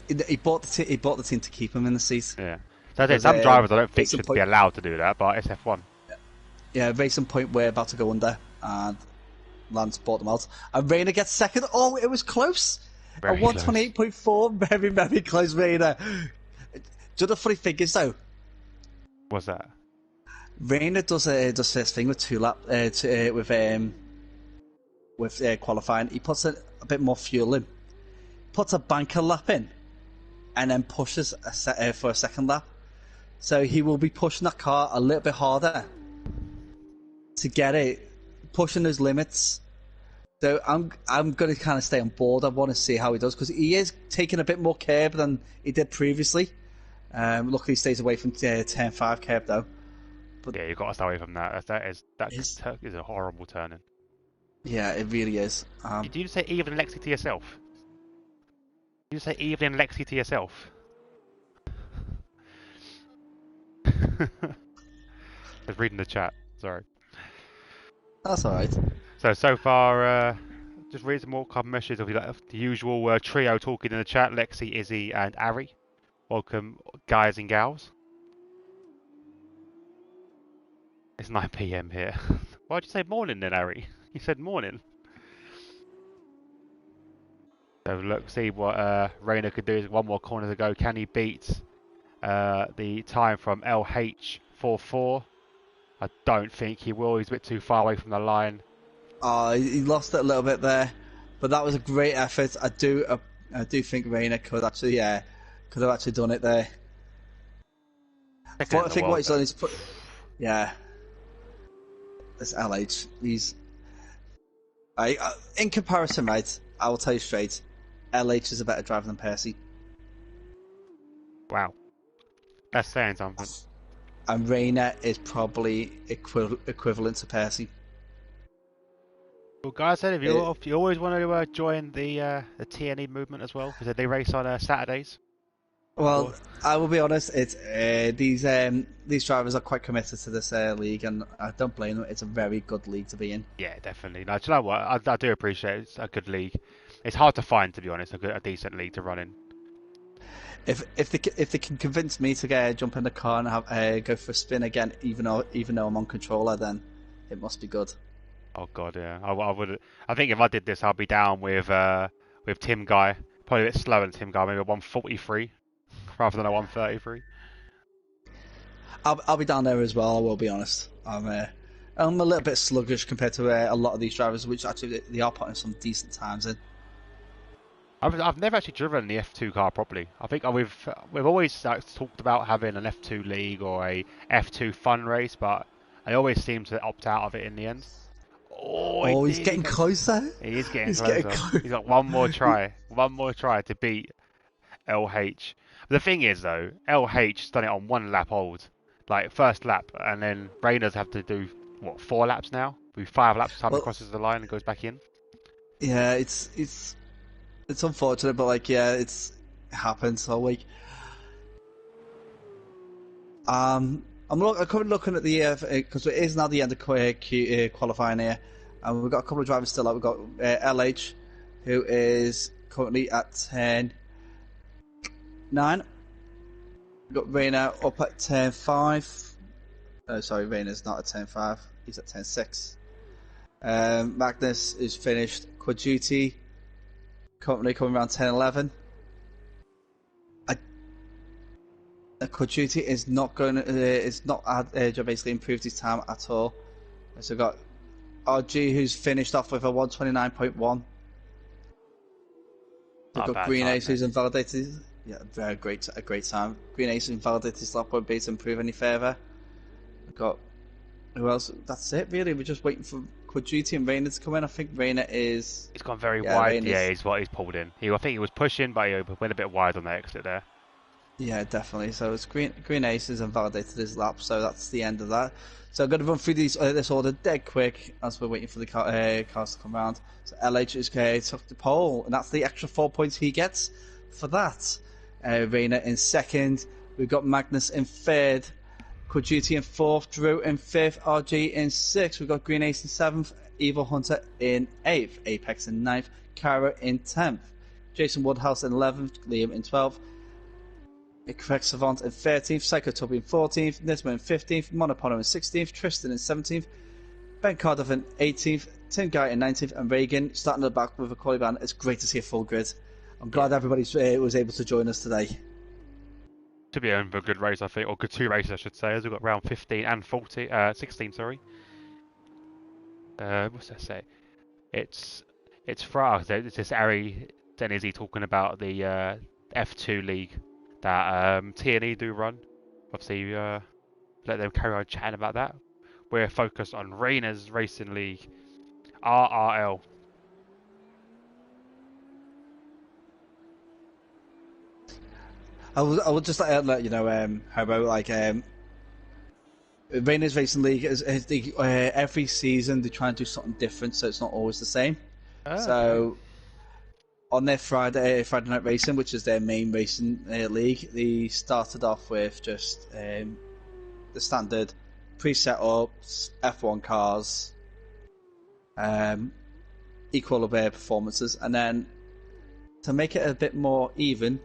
He bought the team to keep him in the seat. Yeah. So some drivers I don't think should be allowed to do that, but it's F1. Yeah, Racing Point we're about to go under, and Lance bought them out. And Rayner gets second. Oh, it was close. Very 128.4, very, very close, Rayner. Do you know the funny thing is, though? What's that? Rayner does this thing with qualifying. He puts a bit more fuel in, puts a banker lap in, and then pushes for a second lap. So he will be pushing that car a little bit harder to get it, pushing those limits. So I'm going to kind of stay on board. I want to see how he does, because he is taking a bit more curb than he did previously. Luckily, he stays away from turn 5 curb though. But yeah, you've got to stay away from that. That is a horrible turning. Yeah, it really is. Did you say even Lexi to yourself? Did you say even Lexi to yourself? Just reading the chat. Sorry. That's alright. So far, just read some more couple messages of the usual trio talking in the chat. Lexi, Izzy, and Ari. Welcome, guys and gals. It's 9 PM here. Why'd you say morning then, Ari? You said morning. So look, see what Rayner could do. One more corner to go. Can he beat the time from LH44? I don't think he will. He's a bit too far away from the line. He lost it a little bit there, but that was a great effort. I do think Rayner could have actually done it there. I think what he's done is this LH. In comparison, right? I will tell you straight, LH is a better driver than Percy. Wow. That's saying something. And Rayner is probably equivalent to Percy. Well, guys, said It, if you always want to join the TNE movement as well, because they race on Saturdays. well, I will be honest. It's these drivers are quite committed to this league, and I don't blame them. It's a very good league to be in. Yeah, definitely. No, do you know what? I do appreciate it. It's a good league. It's hard to find, to be honest, a decent league to run in. If they can convince me to jump in the car and go for a spin again, even though I'm on controller, then it must be good. Oh God, yeah. I would. I think if I did this, I'd be down with Tim Guy. Probably a bit slower than Tim Guy, maybe a 143 rather than a 133. I'll be down there as well. I will be honest. I'm a little bit sluggish compared to a lot of these drivers, which actually they are putting some decent times in. I've never actually driven the F2 car properly. I think we've always talked about having an F2 league or a F2 fun race, but I always seem to opt out of it in the end. Oh, Oh, he's getting closer. He is getting He's getting closer. close. He's got one more try to beat LH. The thing is though, LH's done it on 1 lap old, like first lap, and then Rayners have to do what 4 laps now? With 5 laps time he Well, crosses the line and goes back in. yeah, it's unfortunate, but like, yeah, it happens. So like, I'm currently looking at the because it is now the end of qualifying here, and we've got a couple of drivers still out. We've got LH, who is currently at 10.9. We've got Rayner up at 10.5. Sorry, Rayner's not at 10.5. He's at 10.6. Magnus is finished. Quad Duty currently coming around 10.11. Quad Duty is not going to basically improved his time at all. So we've got RG, who's finished off with a 129.1. We've got Green Ace, who's invalidated. Yeah, a great time. Green Ace invalidated his lap, won't be able to improve any further. We've got who else? That's it really. We're just waiting for Quad Duty and Rayner to come in. I think Rayner is. He's gone very wide. Yeah, he's pulled in. I think he was pushing, but he went a bit wide on the exit there. Yeah, definitely. So it's Green Ace has invalidated his lap, so that's the end of that. So I'm going to run through this order dead quick as we're waiting for the cars to come round. So LH is took the pole, and that's the extra 4 points he gets for that. Rayner in second. We've got Magnus in third. Quad Duty in fourth. Drew in fifth. RG in sixth. We've got Green Ace in seventh. Evil Hunter in eighth. Apex in ninth. Kara in 10th. Jason Woodhouse in 11th. Liam in 12th. Correct Savant in 13th, Psychotubby in 14th, Nisma in 15th, Monopono in 16th, Tristan in 17th, Ben Cardiff in 18th, Tim Guy in 19th, and Reagan starting at the back with a quality ban. It's great to see a full grid. I'm glad everybody was able to join us today. To be a good race, I think, or good 2 races, I should say, as we've got round 15 and 16, sorry. What's that say? It's for us. It's this Ari Denizzi talking about the F2 league that TNE do run. Obviously, let them carry on chatting about that. We're focused on Rayners Racing League, RRL. I will just let you know how about like Rayners Racing League is every season they try and do something different, so it's not always the same. So Okay. on their Friday night racing, which is their main racing league, they started off with just the standard pre-set ups, F1 cars, equal of air performances, and then to make it a bit more even,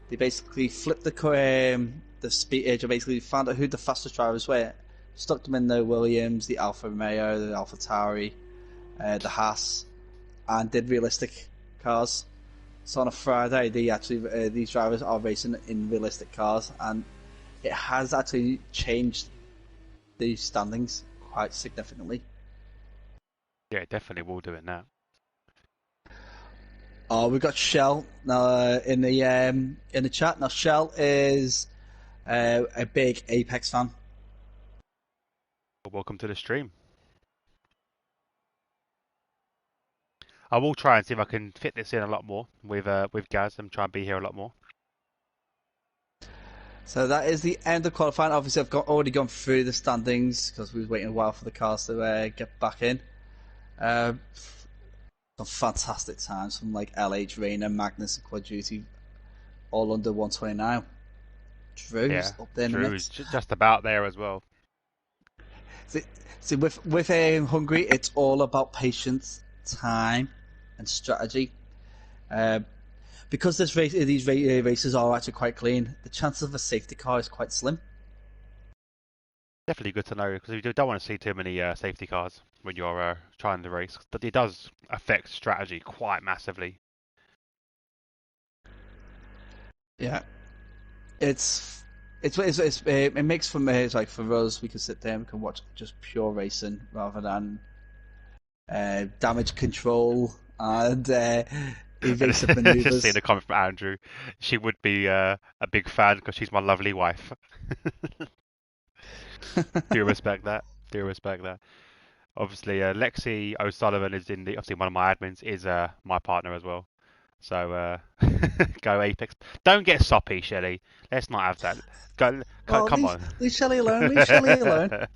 they basically flipped the speed edge. Basically found out who the fastest drivers were, stuck them in the Williams, the Alfa Romeo, the Alfa Tauri, the Haas, and did realistic cars. So on a Friday, these drivers are racing in realistic cars, and it has actually changed the standings quite significantly. Yeah, definitely will do it now. Oh, we've got Shell now in the chat. Now Shell is a big Apex fan. Welcome to the stream. I will try and see if I can fit this in a lot more with Gaz and try and be here a lot more. So that is the end of qualifying. Obviously, already gone through the standings because we was waiting a while for the cars to get back in. Some fantastic times from like LH, Rayner, Magnus, and Quad Duty, all under 129. Drew's up there in the Drew's mix. just about there as well. See, with Hungary, it's all about patience, time, and strategy. Because these races are actually quite clean, the chances of a safety car is quite slim. Definitely good to know because you don't want to see too many safety cars when you're trying to race. But it does affect strategy quite massively. Yeah, it makes for me, it's like for us, we can sit there and we can watch just pure racing rather than damage control and evasive maneuvers. Just seeing a comment from Andrew, she would be a big fan because she's my lovely wife. Do respect that. Do respect that. Obviously, Lexi O'Sullivan is obviously one of my admins is my partner as well. So go Apex. Don't get soppy, Shelley. Let's not have that. Come on. Leave Shelley alone. Leave Shelley alone.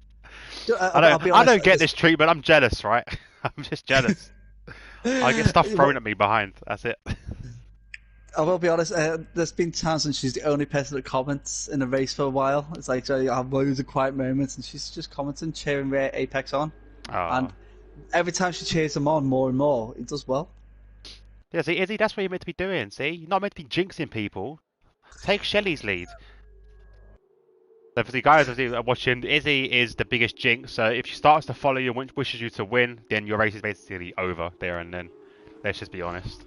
I don't get this treatment. I'm jealous, right? I'm just jealous. I get stuff thrown at me behind. That's it. I will be honest. There's been times when she's the only person that comments in a race for a while. It's like I have loads of quiet moments, and she's just commenting, cheering Apex on. And every time she cheers him on more and more, he does well. Yeah, see, Izzy, that's what you're meant to be doing. See, you're not meant to be jinxing people. Take Shelley's lead. So for the guys that are watching, Izzy is the biggest jinx. So if she starts to follow you and wishes you to win, then your race is basically over there and then. Let's just be honest.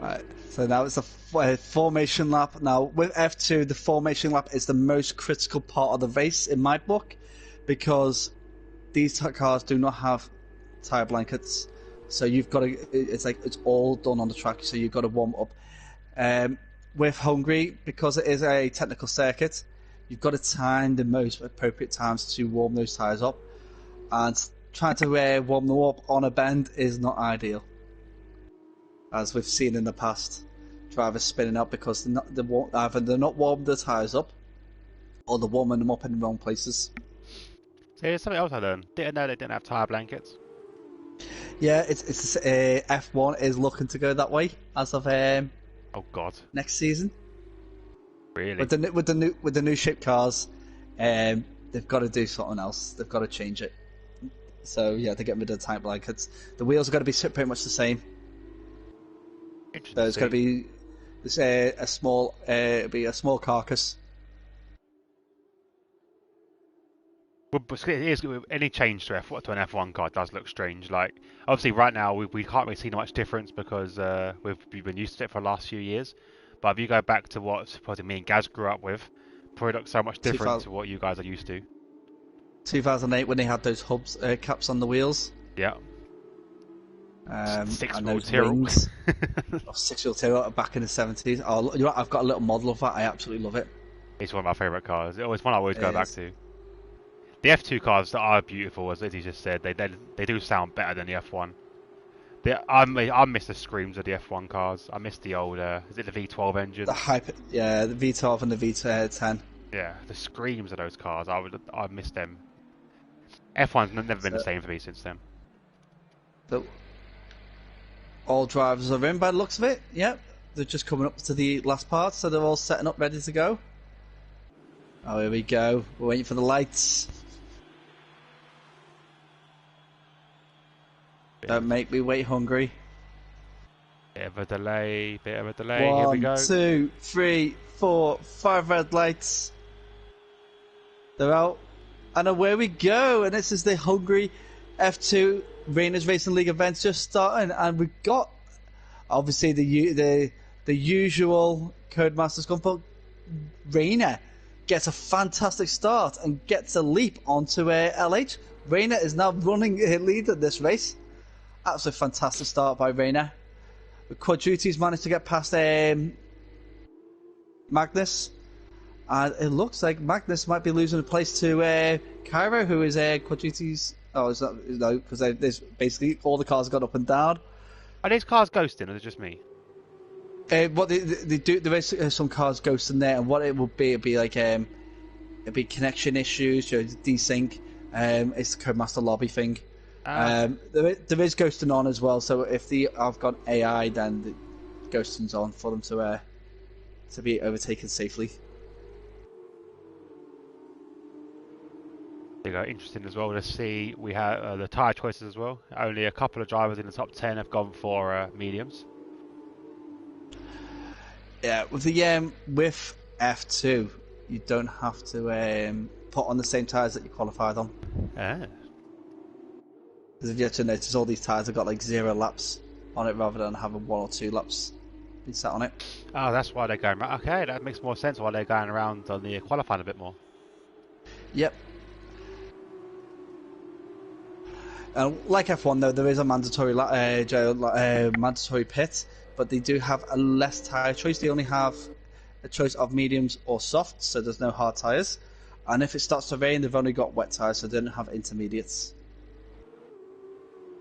Right. So now it's a formation lap. Now with F2, the formation lap is the most critical part of the race in my book, because these cars do not have tire blankets. So you've got to. It's all done on the track. So you've got to warm up. With Hungary, because it is a technical circuit, you've got to time the most appropriate times to warm those tires up, and trying to warm them up on a bend is not ideal, as we've seen in the past. Drivers spinning up because either they're not warming the tires up, or they're warming them up in the wrong places. So here's something else I learned. Didn't know they didn't have tire blankets. Yeah, it's F1 is looking to go that way as of oh God, next season. Really? With the new ship cars, they've got to do something else. They've got to change it. So yeah, they're getting rid of the tire blankets. The wheels are going to be pretty much the same. There's going to be a small carcass. But any change to an F1 car does look strange. Like obviously, right now we can't really see much difference because we've been used to it for the last few years. But if you go back to what supposedly me and Gaz grew up with, probably looks so much different to what you guys are used to. 2008 when they had those hubs caps on the wheels. Yeah. Six-wheel Tyrrell. 6-wheel Tyrrell back in the 70s. Oh, you know what? I've got a little model of that. I absolutely love it. It's one of my favourite cars. It's one I always go back to. The F2 cars are beautiful, as he just said. They do sound better than the F1. I miss the screams of the F1 cars. I miss the old, is it the V12 engine? The V12 and the V10. Yeah, the screams of those cars. I miss them. F1's never been the same for me since then. So, all drivers are in by the looks of it. Yep, they're just coming up to the last part, so they're all setting up, ready to go. Oh, here we go. We're waiting for the lights. Don't make me wait, Hungary. Bit of a delay. Here we go. 1, 2, 3, 4, 5 red lights. They're out. And away we go. And this is the Hungary F2 Rayners Racing League events just starting. And we've got, obviously, the usual Codemasters Comfort. Rayner gets a fantastic start and gets a leap onto LH. Rayner is now running a lead at this race. Absolutely fantastic start by Rayner. Quad Duty's managed to get past Magnus. And it looks like Magnus might be losing a place to Cairo, who is Quad Duty's... Oh, is that... No, because there's basically all the cars got up and down. Are these cars ghosting, or is it just me? What they do, there is some cars ghosting there, and what it will be, it'd be like it'd be connection issues, desync. It's the Codemaster lobby thing. There is ghosting on as well. So if I've got AI, then the ghosting's on for them to be overtaken safely. There you go. Interesting as well to see. We have the tyre choices as well. Only a couple of drivers in the top 10 have gone for mediums. Yeah, with the with F2, you don't have to put on the same tyres that you qualified on. Ah. Because if you have to notice, all these tyres have got like 0 laps on it rather than having 1 or 2 laps being sat on it. Oh, that's why they're going around. Okay, that makes more sense why they're going around on the qualifying a bit more. Yep. Like F1 though, there is a mandatory mandatory pit, but they do have a less tyre choice. They only have a choice of mediums or softs, so there's no hard tyres. And if it starts to rain, they've only got wet tyres, so they don't have intermediates.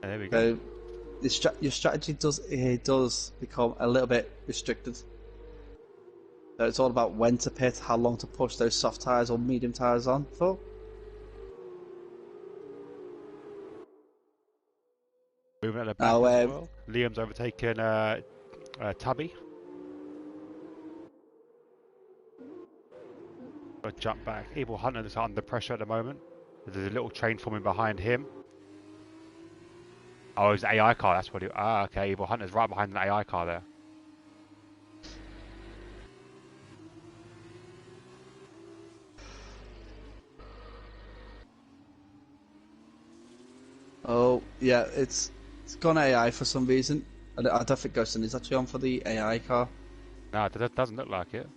There we go. So your strategy does become a little bit restricted. So it's all about when to pit, how long to push those soft tyres or medium tyres on for. Moving at the back as well. Liam's overtaken Tubby. Got jump back. Evil Hunter is under pressure at the moment. There's a little train forming behind him. Oh, it's an AI car. That's what he. Ah, okay. Evil Hunter's right behind the AI car there. Oh yeah, it's gone AI for some reason. I don't think Ghostin is actually on for the AI car. No, it doesn't look like it.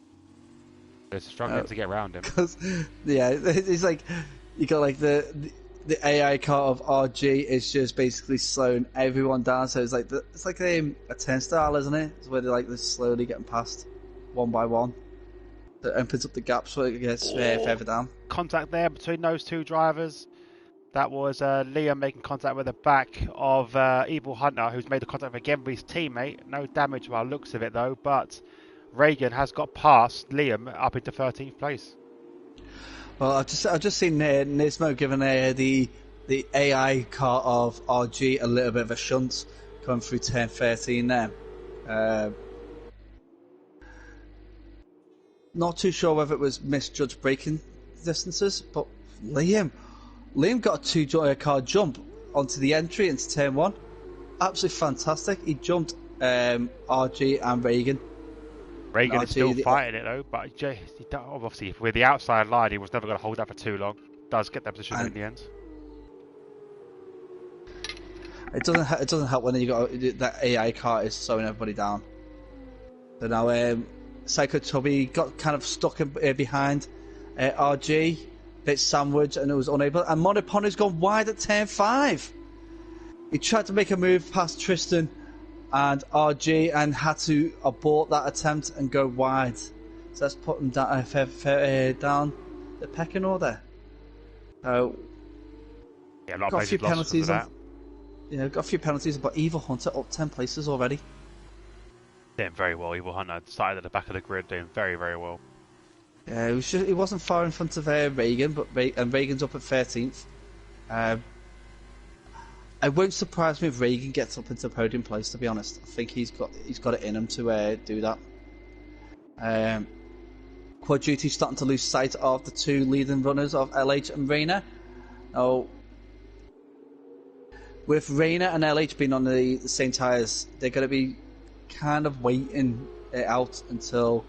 They're struggling to get around him. Yeah, it's like you got like the AI car of RG is just basically slowing everyone down. So it's like a turnstile, isn't it? It's where they're slowly getting past one by one. That opens up the gaps so it gets further down. Contact there between those two drivers. That was Liam making contact with the back of Evil Hunter, who's made the contact again with his teammate. No damage by the looks of it though, but Reagan has got past Liam up into 13th place. Well, I've just seen Nismo giving the AI car of RG a little bit of a shunt coming through turn 13 there. Not too sure whether it was misjudged braking distances, but Liam got a 2-car jump onto the entry into turn 1. Absolutely fantastic. He jumped RG and Reagan. Reagan is still fighting it though, but obviously with the outside line, he was never going to hold that for too long. Does get that position in the end. It doesn't help when you got that AI car is slowing everybody down. So now Psycho Tubby got kind of stuck behind RG, bit sandwiched, and it was unable. And Monopono's gone wide at turn 5. He tried to make a move past Tristan and RG and had to abort that attempt and go wide. So let's put him down, down the pecking order. Yeah, got a few penalties on. Yeah, got a few penalties, but Evil Hunter up 10 places already. Doing very well. Evil Hunter started at the back of the grid, doing very, very well. Yeah, he wasn't far in front of Reagan, but Reagan's up at 13th. It won't surprise me if Reagan gets up into podium place. To be honest, I think he's got it in him to do that. Quad Duty's starting to lose sight of the two leading runners of LH and Rayner. Now, with Rayner and LH being on the same tyres, they're going to be kind of waiting it out until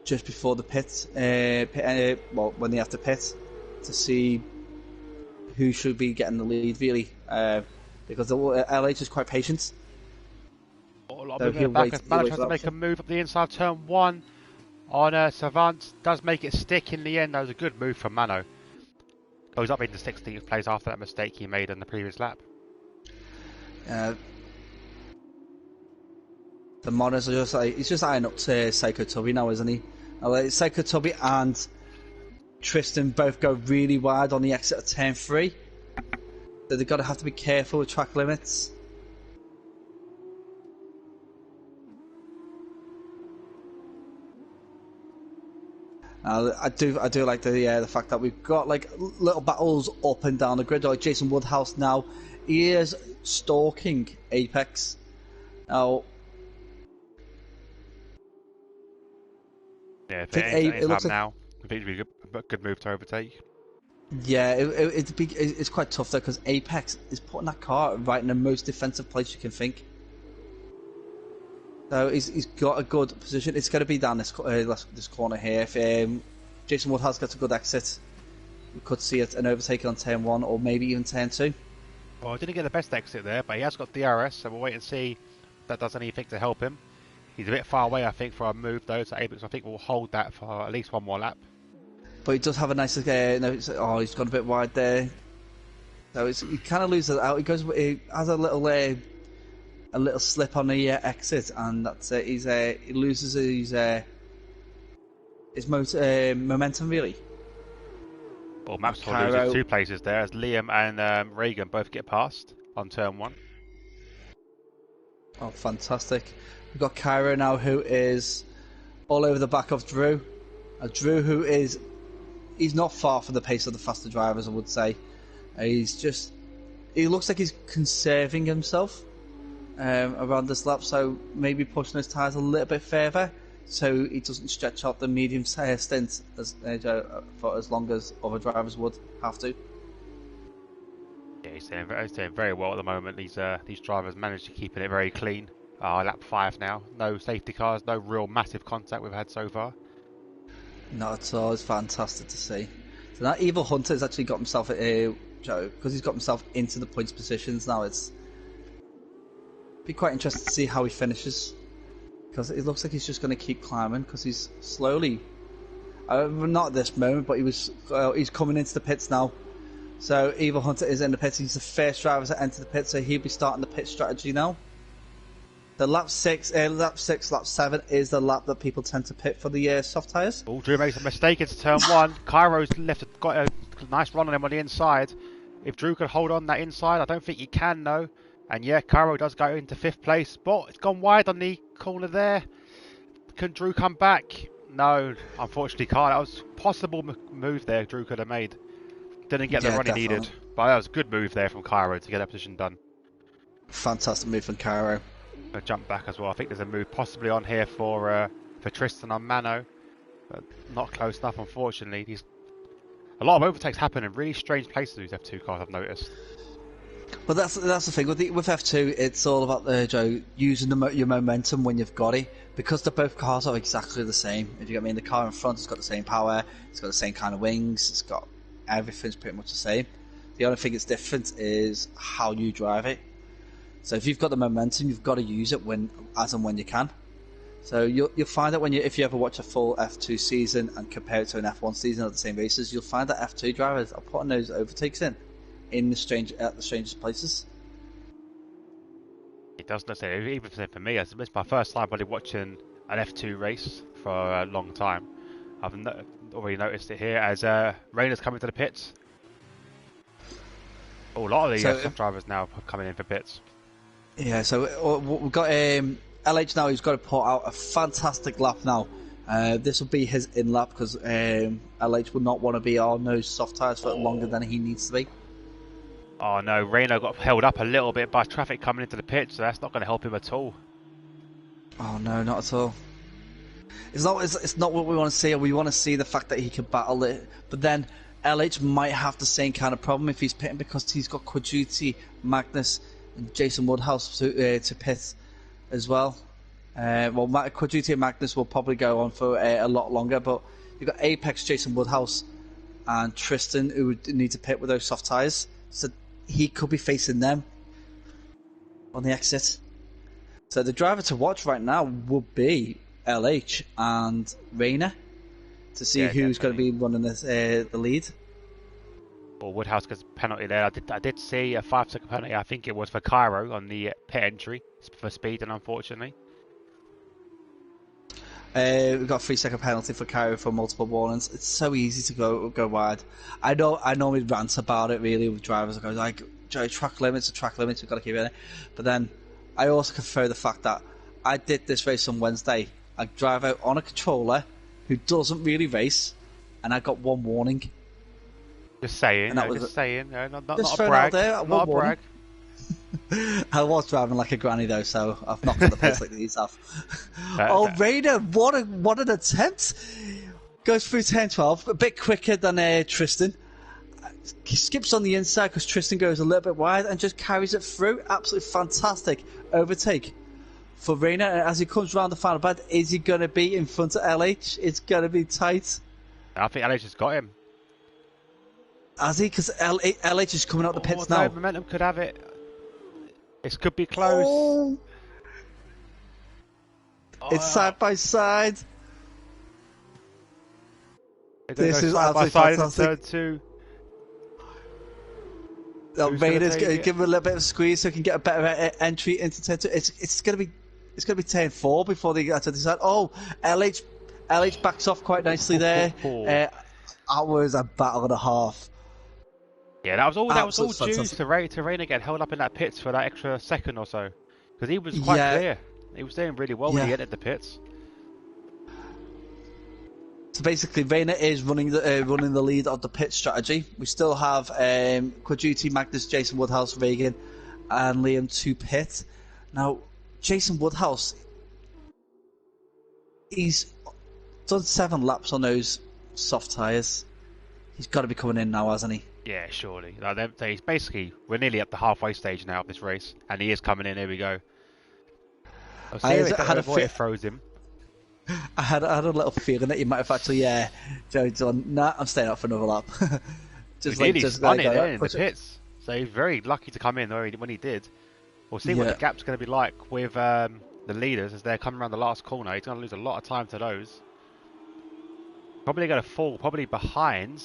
just before the pit, when they have to pit, to see who should be getting the lead, really, because LH is quite patient. So he'll tries to make a move up the inside turn 1 on Savant. Does make it stick in the end. That was a good move from Mano. Goes up into 16th place after that mistake he made in the previous lap. The Monos are he's just eyeing up to Psycho Tubby now, isn't he? Psycho Tubby and Tristan both go really wide on the exit of turn 3. So they've got to have to be careful with track limits. I do like the fact that we've got like little battles up and down the grid. Like Jason Woodhouse now, he is stalking Apex. Now, Yeah, if I think it looks looks like now, I think it'd be a good move to overtake. yeah, it's quite tough though because Apex is putting that car right in the most defensive place you can think. So he's got a good position. It's going to be down this corner here. If Jason Woodhouse gets a good exit, we could see it an overtaking on turn 1 or maybe even turn 2. Well, I didn't get the best exit there, but he has got DRS, so we'll wait and see if that does anything to help him. He's a bit far away, I think, for a move though, so Apex, I think, will hold that for at least one more lap. But he does have a nice. He's gone a bit wide there. So he kind of loses it out. He has a little slip on the exit, and that's it. He loses his momentum really. Well, Maxwell loses 2 places there as Liam and Reagan both get past on turn 1. Oh, fantastic! We've got Cairo now, who is all over the back of Drew. Drew, he's not far from the pace of the faster drivers, I would say. He looks like he's conserving himself around this lap, so maybe pushing his tyres a little bit further so he doesn't stretch out the medium stint for as long as other drivers would have to. Yeah, he's doing very well at the moment. These drivers managed to keep it very clean. Lap 5 now. No safety cars, no real massive contact we've had so far. Not at all. It's fantastic to see. So that Evil Hunter has actually got himself because he's got himself into the points positions now. It's be quite interesting to see how he finishes, because it looks like he's just going to keep climbing because he's slowly. Not at this moment, but he's coming into the pits now. So Evil Hunter is in the pits. He's the first driver to enter the pit, so he'll be starting the pit strategy now. The lap 7 is the lap that people tend to pit for the soft tyres. Oh, Drew makes a mistake into turn 1. Cairo's got a nice run on him on the inside. If Drew could hold on that inside, I don't think he can though. And yeah, Cairo does go into 5th place, but it's gone wide on the corner there. Can Drew come back? No, unfortunately can't. That was a possible move there Drew could have made. Didn't get the run he needed. But that was a good move there from Cairo to get that position done. Fantastic move from Cairo. Jump back as well. I think there's a move possibly on here for Tristan on Mano, but not close enough, unfortunately. A lot of overtakes happen in really strange places with these F2 cars, I've noticed. But that's the thing with F2. It's all about using your momentum when you've got it, because both cars are exactly the same. If you get me, the car in front has got the same power, it's got the same kind of wings, it's got everything's pretty much the same. The only thing that's different is how you drive it. So if you've got the momentum, you've got to use it as and when you can. So you'll find that if you ever watch a full F2 season and compare it to an F1 season at the same races, you'll find that F2 drivers are putting those overtakes at the strangest places. It does not say, even for me, it's my first time really watching an F2 race for a long time. I've already noticed it here as Rayners coming to the pits. A lot of the F1 drivers now are coming in for pits. Yeah, so we've got LH now, who's got to put out a fantastic lap now. This will be his in lap because LH will not want to be on those soft tyres for longer than he needs to be. Oh no, Reno got held up a little bit by traffic coming into the pit, so that's not going to help him at all. Oh no, not at all. It's not what we want to see. We want to see the fact that he can battle it, but then LH might have the same kind of problem if he's pitting, because he's got Quaduti, Magnus, and Jason Woodhouse to pit as well. Quaduti and Magnus will probably go on for a lot longer, but you've got Apex, Jason Woodhouse, and Tristan, who would need to pit with those soft tyres. So he could be facing them on the exit. So the driver to watch right now would be LH and Rayner to see who's going to be running the lead. Well, Woodhouse gets a penalty there. I did see a 5-second penalty. I think it was for Cairo on the pit entry for speeding, unfortunately. We've got a 3-second penalty for Cairo for multiple warnings. It's so easy to go wide. I normally rant about it really with drivers. I go like, track limits are track limits. We've got to keep it. But then I also prefer the fact that I did this race on Wednesday. I drive out on a controller who doesn't really race, and I got one warning. Just saying, And that no, was just saying. No, not just a throwing brag. out there, Not one a warning. brag. I was driving like a granny though, so I've knocked on the pits like these have. Oh, Rayner, what an attempt! Goes through 10-12, a bit quicker than Tristan. He skips on the inside because Tristan goes a little bit wide and just carries it through. Absolutely fantastic overtake for Rayner. And as he comes around the final bend, is he going to be in front of LH? It's going to be tight. I think LH has got him. Has he? Because LH is coming out the pits now. No, Momentum could have it. This could be close. Oh. It's side by side. This is absolutely fantastic. Turn two. Rayners give him a little bit of a squeeze so he can get a better entry into 10-2. It's going to be 10-4 before they get to decide. Oh, LH backs off quite nicely there. That was a battle and a half. Yeah, that was all due fantastic. to Rayner getting held up in that pits for that extra second or so, because he was quite clear. He was doing really well when he entered the pits. So basically, Rayner is running the lead of the pit strategy. We still have Quaduti, Magnus, Jason Woodhouse, Reagan, and Liam to pit. Now, Jason Woodhouse, he's done 7 laps on those soft tyres. He's got to be coming in now, hasn't he? Yeah, surely. He's basically, we're nearly at the halfway stage now of this race, and he is coming in. Here we go. I had it throws him. I had a little feeling that he might have actually, done. Nah, I'm staying up for another lap. He spun it in the pits, so he's very lucky to come in when he did. We'll see what the gap's going to be like with the leaders as they're coming around the last corner. He's going to lose a lot of time to those. Probably going to fall, probably behind.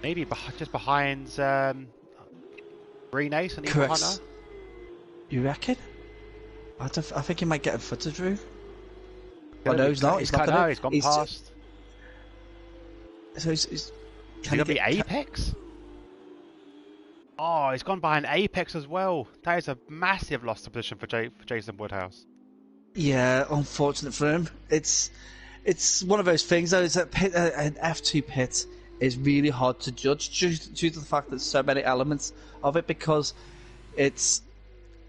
Maybe just behind Rayners and even Hunter. You reckon? I think he might get in front of Drew. Oh no, he's not. He's not gonna. He's gone past. So he's going to be Apex? Oh, he's gone behind Apex as well. That is a massive loss of position for Jason Woodhouse. Yeah, unfortunate for him. It's one of those things though. Is that an F2 pit is really hard to judge due to the fact that there's so many elements of it, because it's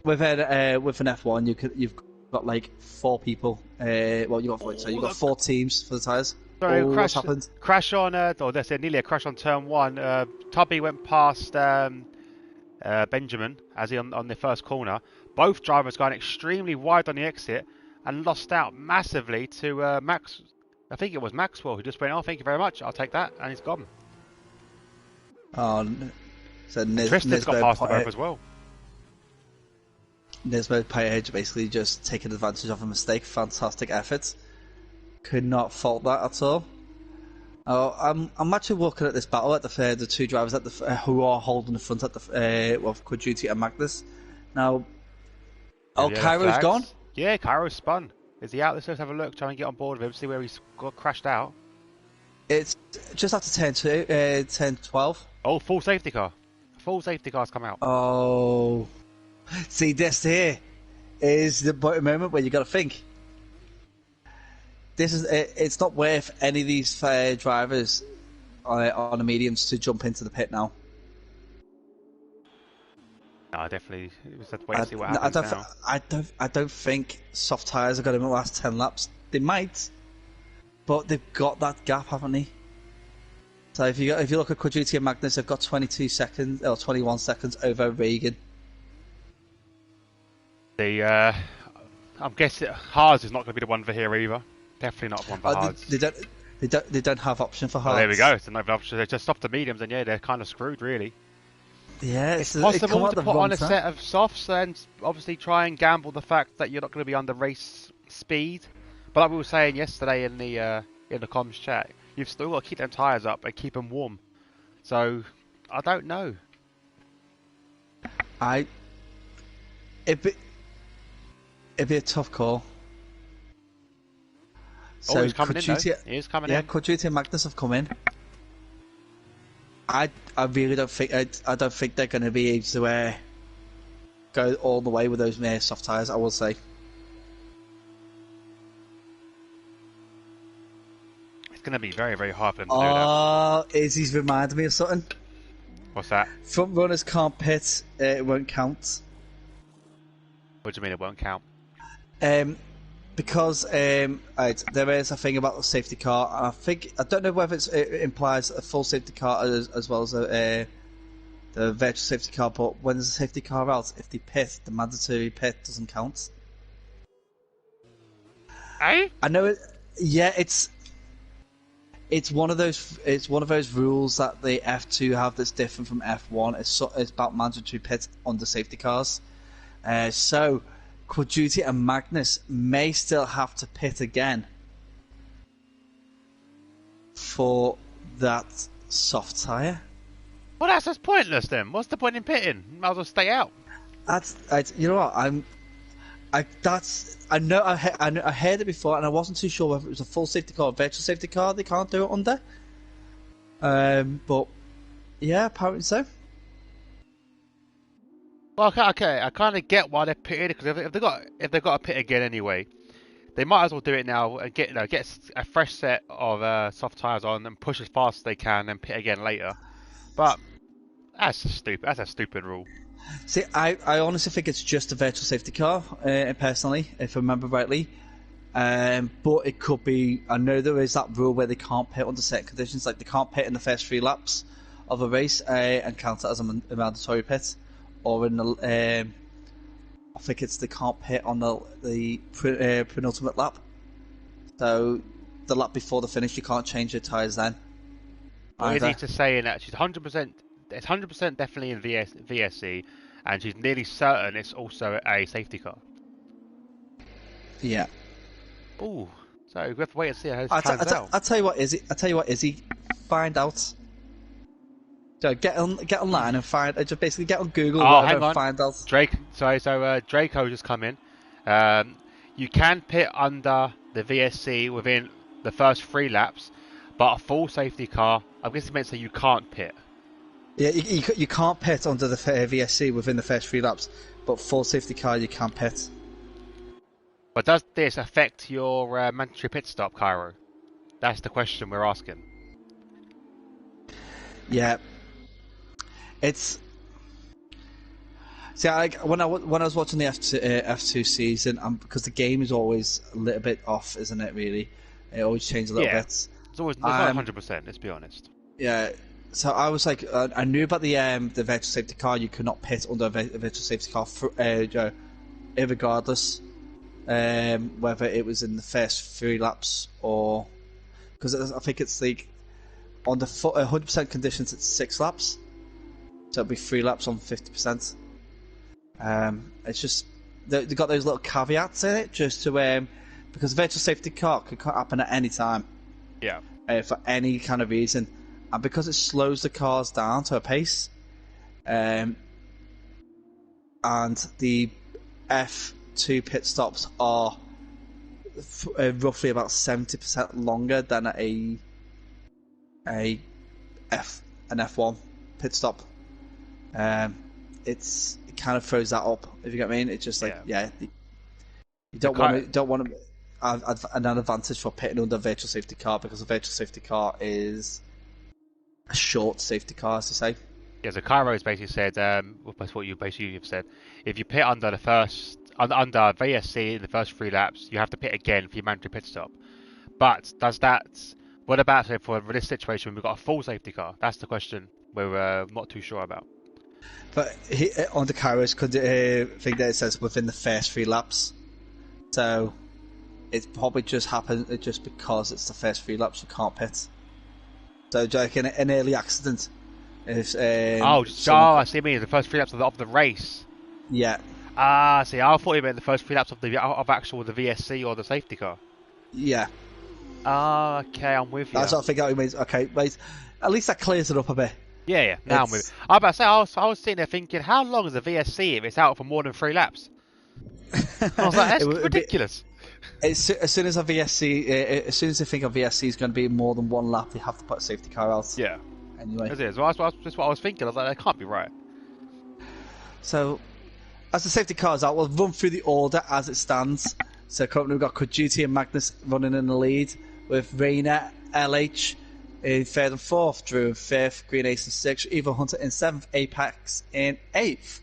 with an F1 you've got like 4 people. You've got 4 teams for the tyres. Sorry, what's happened? Crash on, they said nearly a crash on turn 1. Tubby went past Benjamin as he on the first corner. Both drivers going extremely wide on the exit and lost out massively to Max. I think it was Maxwell who just went, "Oh, thank you very much. I'll take that," and he's gone. Oh, so Tristan's got past the both as well. Nismo Page basically just taking advantage of a mistake. Fantastic effort. Could not fault that at all. Oh, I'm actually looking at this battle at the 2 drivers at who are holding the front at the Quaduti and Magnus. Now, Cairo's gone. Yeah, Cairo's spun. Is he out? Let's just have a look. Try and get on board with him. See where he's got crashed out. It's just after 10-12. Oh, full safety car. Full safety car's come out. Oh, see, this here is the moment where you got to think. It's not worth any of these drivers on the mediums to jump into the pit now. No, definitely. Let's wait and see what happens now. I don't think soft tyres are going to last 10 laps. They might, but they've got that gap, haven't they? So if you look at Quaduti and Magnus, they've got 22 seconds or 21 seconds over Reagan. I'm guessing Haas is not going to be the one for here either. Definitely not one for Haas. They don't have option for Haas. Oh, there we go. It's another option. They just stopped the mediums, and yeah, they're kind of screwed, really. Yeah, it's possible to put on a set of softs and obviously try and gamble the fact that you're not going to be under race speed. But like we were saying yesterday in the comms chat, you've still got to keep them tyres up and keep them warm. So I don't know. It'd be a tough call. So he's coming in though. He is coming in. Yeah, Quaduti and Magnus have come in. I really don't think I don't think they're going to be able to go all the way with those soft tyres. I will say. going to be very, very hard for them to do that. Oh, Izzy's reminded me of something. What's that? Front runners can't pit, it won't count. What do you mean it won't count? Because there is a thing about the safety car, and I don't know whether it implies a full safety car as well as the virtual safety car, but when there's a safety car out, if they pit, the mandatory pit doesn't count. Eh? I know it. Yeah, it's one of those rules that the F2 have that's different from F1. It's about mandatory pits on the safety cars. So Call of Duty and Magnus may still have to pit again for that soft tyre. Well, that's just pointless then. What's the point in pitting? Might as well stay out. You know what? I heard it before, and I wasn't too sure whether it was a full safety car or a virtual safety car. They can't do it under. But yeah, apparently so. Well, okay, I kind of get why they're pitting, because if they've got to pit again anyway, they might as well do it now and get a fresh set of soft tyres on and push as fast as they can and pit again later. But that's just stupid. That's a stupid rule. See, I honestly think it's just a virtual safety car, personally, if I remember rightly. But it could be. I know there is that rule where they can't pit under certain conditions, like they can't pit in the first 3 laps of a race and count it as a mandatory pit. Or in the, I think it's they can't pit on the penultimate lap. So the lap before the finish, you can't change your tyres then. Well, Izzy's just saying that she's 100%. It's 100% definitely in VSC, and she's nearly certain it's also a safety car. Yeah. Ooh. So we have to wait and see how it pans out. I'll tell you what, Izzy, find out. So get online and find. Just basically get on Google. Oh, hang on. And find out. Draco just come in. You can pit under the VSC within the first 3 laps, but a full safety car, I guess it meant so you can't pit. Yeah, you can't pit under the VSC within the first 3 laps, but full safety car you can pit. But does this affect your mandatory pit stop, Cairo? That's the question we're asking. Yeah. It's see, when I was watching the F2 season, because the game is always a little bit off, isn't it? Really, it always changes a little bit. It's always not 100%. Let's be honest. Yeah. So I was like, I knew about the virtual safety car. You could not pit under a virtual safety car, regardless whether it was in the first 3 laps or because I think it's like on the 100% conditions, it's 6 laps. So it'll be 3 laps on 50%. It's just they got those little caveats in it, just to because virtual safety car could happen at any time. Yeah. For any kind of reason, and because it slows the cars down to a pace, and the F2 pit stops are roughly about 70% longer than an F1 pit stop. It kind of throws that up, if you get what I mean. It's just like you don't want to have an advantage for pitting under a virtual safety car, because a virtual safety car is a short safety car, as they say. Yeah, so Cairo's basically said, that's what you've said. If you pit under under VSC in the first 3 laps, you have to pit again for your mandatory pit stop. But what about for this situation when we've got a full safety car? That's the question we're not too sure about. But under Kairos, could think that it says within the first 3 laps, so it probably just happened just because it's the first 3 laps you can't pit. So like an early accident. If I see. I mean the first 3 laps of the race. Yeah. See, I thought you meant the first 3 laps of the VSC or the safety car. Yeah. Okay, I'm with you. That's what I think that means. Okay, right. At least that clears it up a bit. Yeah. Now I'm with you. I was about to say, I was sitting there thinking, how long is a VSC if it's out for more than 3 laps? I was like, that's ridiculous. As soon as they think a VSC is going to be more than 1 lap, they have to put a safety car out. Yeah. Anyway. That's what I was thinking. I was like, that can't be right. So, as the safety car's out, we'll run through the order as it stands. So currently we've got Call of Duty and Magnus running in the lead, with Rayner LH in 3rd and 4th, Drew in 5th, Green Ace in 6th, Eva Hunter in 7th, Apex in 8th,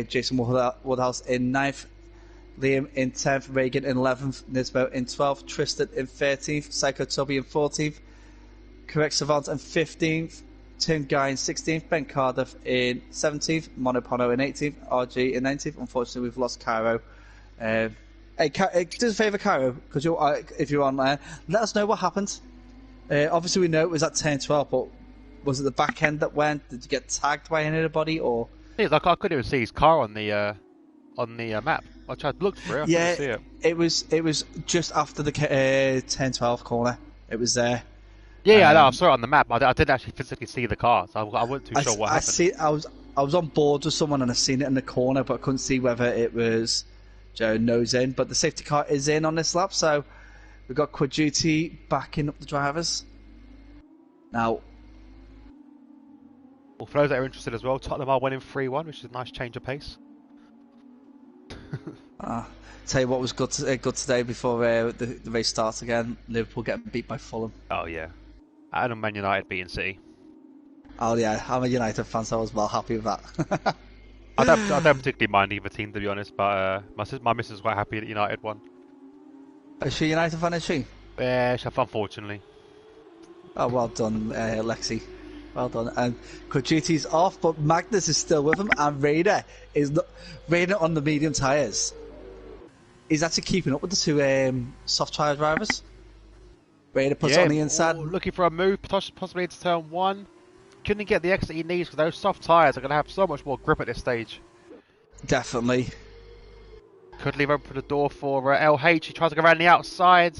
Jason Woodhouse in 9th, Liam in 10th, Reagan in 11th, Nisbo in 12th, Tristan in 13th, Psycho Toby in 14th, Correct Savant in 15th, Tim Guy in 16th, Ben Cardiff in 17th, Monopono in 18th, RG in 19th. Unfortunately, we've lost Cairo. Hey, do us a favour, Cairo, because if you're on there, let us know what happened. Obviously, we know it was at turn 12, but was it the back end that went? Did you get tagged by anybody, or? Yeah, like I couldn't even see his car on the map. I tried to look for it. I couldn't see it. It was just after the turn 12 corner. It was there. Yeah, no, I saw it on the map. I didn't actually physically see the car, so I wasn't too sure what happened. I was on board with someone and I seen it in the corner, but I couldn't see whether it was Joe nose in. But the safety car is in on this lap, so we've got Quad Duty backing up the drivers. Now, well, for those that are interested as well, Tottenham are winning 3-1, which is a nice change of pace. Tell you what was good today before the race starts again. Liverpool getting beat by Fulham. Oh yeah, and Man United beating City. Oh yeah, I'm a United fan, so I was well happy with that. I don't particularly mind either team, to be honest, but my missus was quite happy that United won. Is she a United fan? Is she? Yeah, unfortunately. Oh, well done, Lexi. Well done. And Cochiti's off, but Magnus is still with him, and Rayner on the medium tyres. He's actually keeping up with the two soft tyre drivers. Rayner puts it on the inside. Looking for a move, possibly into turn 1. Couldn't get the exit he needs because those soft tyres are going to have so much more grip at this stage. Definitely. Could leave open the door for LH. He tries to go around the outside.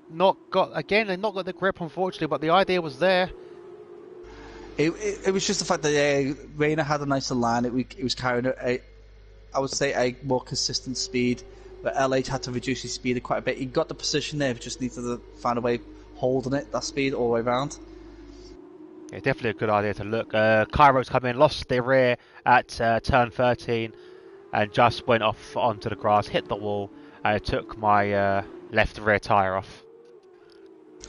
Not got the grip, unfortunately, but the idea was there. It was just the fact that Rayner had a nicer line. It was carrying I would say a more consistent speed, but LH had to reduce his speed quite a bit. He got the position there, but just needed to find a way of holding that speed all the way around. Yeah, definitely a good idea to look. Cairo's come in, lost their rear at turn 13, and just went off onto the grass, hit the wall, and it took my left rear tyre off.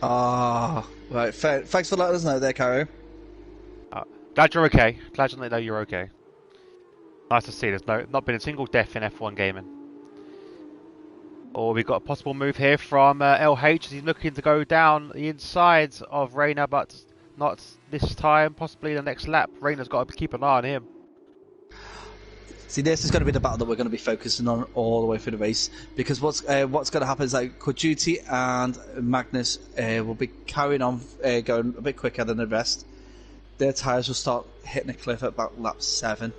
Right. Thanks for letting us know there, Cairo. Glad you're okay. Glad to know you're okay. Nice to see there's not been a single death in F1 gaming. Or we've got a possible move here from LH as he's looking to go down the inside of Rayner, but not this time. Possibly the next lap. Rayner's got to keep an eye on him. See, this is going to be the battle that we're going to be focusing on all the way through the race, because what's going to happen is that Coduti and Magnus will be carrying on, going a bit quicker than the rest. Their tyres will start hitting a cliff at about lap 7.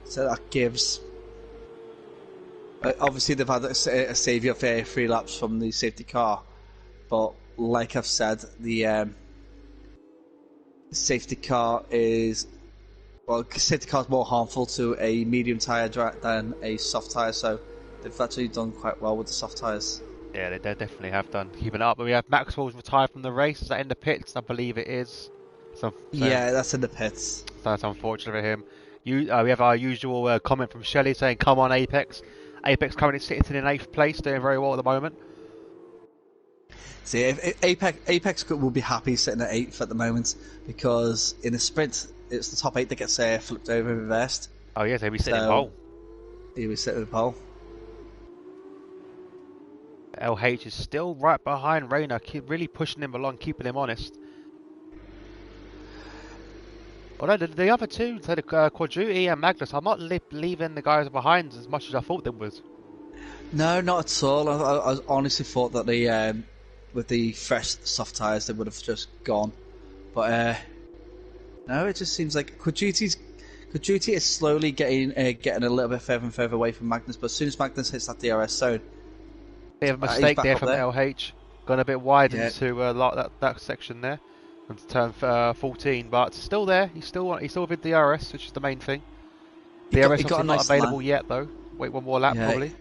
So that gives... obviously they've had a saviour of 3 laps from the safety car, but like I've said, the safety car is... Well, safety car is more harmful to a medium tyre than a soft tyre, so they've actually done quite well with the soft tyres. Yeah, they definitely have done. Keeping it up. But we have Maxwell's retired from the race. Is that in the pits? I believe it is. Yeah, that's in the pits. That's unfortunate for him. We have our usual comment from Shelley saying, "Come on, Apex." Apex currently sitting in 8th place, doing very well at the moment. See, if Apex will be happy sitting at 8th at the moment, because in a sprint, it's the top 8 that gets flipped over and reversed. Oh yes, he'll be sitting in pole. He was sitting in pole. LH is still right behind Rayner, really pushing him along, keeping him honest. Although the other two, so the Quadruti and Magnus, I'm not leaving the guys behind as much as I thought they would. No, not at all. I honestly thought that with the fresh soft tyres, they would have just gone. But no, it just seems like Quadruti is slowly getting a little bit further and further away from Magnus. But as soon as Magnus hits that DRS zone, bit of a mistake there from LH, gone a bit wide into that section there. To turn 14, but still there. He's still with DRS, which is the main thing. DRS is not available yet, though. Wait one more lap, probably.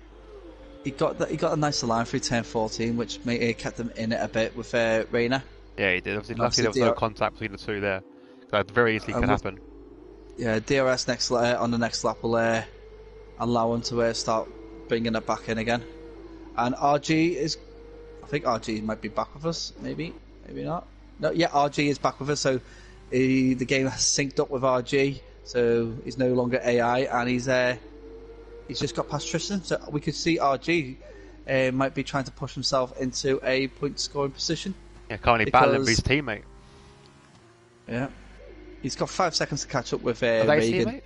He got a nice line through turn 14, which kept him in it a bit with Rayner. Yeah, he did. Obviously, luckily there was no contact between the two there. That very easily could happen. Yeah, DRS on the next lap will allow him to start bringing it back in again. And RG I think RG might be back with us, maybe. Maybe not. No, yeah, RG is back with us, so the game has synced up with RG, so he's no longer AI, and he's just got past Tristan. So we could see RG might be trying to push himself into a point scoring position. Yeah, currently battling with his teammate. Yeah, he's got 5 seconds to catch up with Are they Reagan. teammate?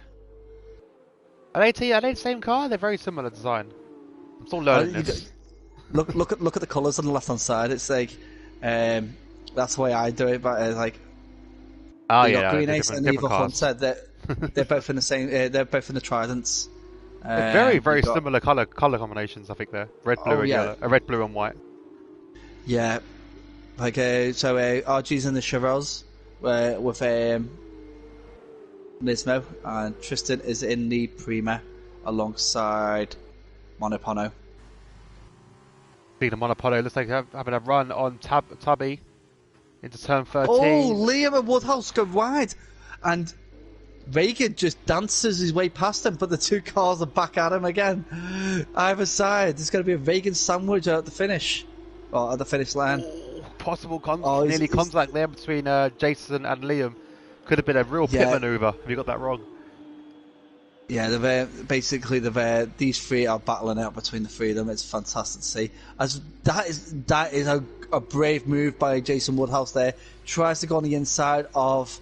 Are they the same car? They're very similar design. I'm still learning this. Look at the colours on the left hand side. It's like that's the way I do it. But like, Green Ace and Evil Hunter. They're both in the same. They're both in the Tridents. Very similar colour combinations. I think they're red, blue, and yellow. Red, blue, and white. Yeah, like so RG's in the Chevroles with Nismo, and Tristan is in the Prima alongside Monopono. Speaking of Monopono, looks like having a run on Tubby into turn 13. Oh, Liam and Woodhouse go wide, and Reagan just dances his way past him, but the two cars are back at him again. Either side, there's going to be a Reagan sandwich at the finish, or at the finish line. Possible contact there between Jason and Liam. Could have been a real pit maneuver if you got that wrong. Yeah, these three are battling out between the three of them. It's fantastic to see. As that is a brave move by Jason Woodhouse there. Tries to go on the inside of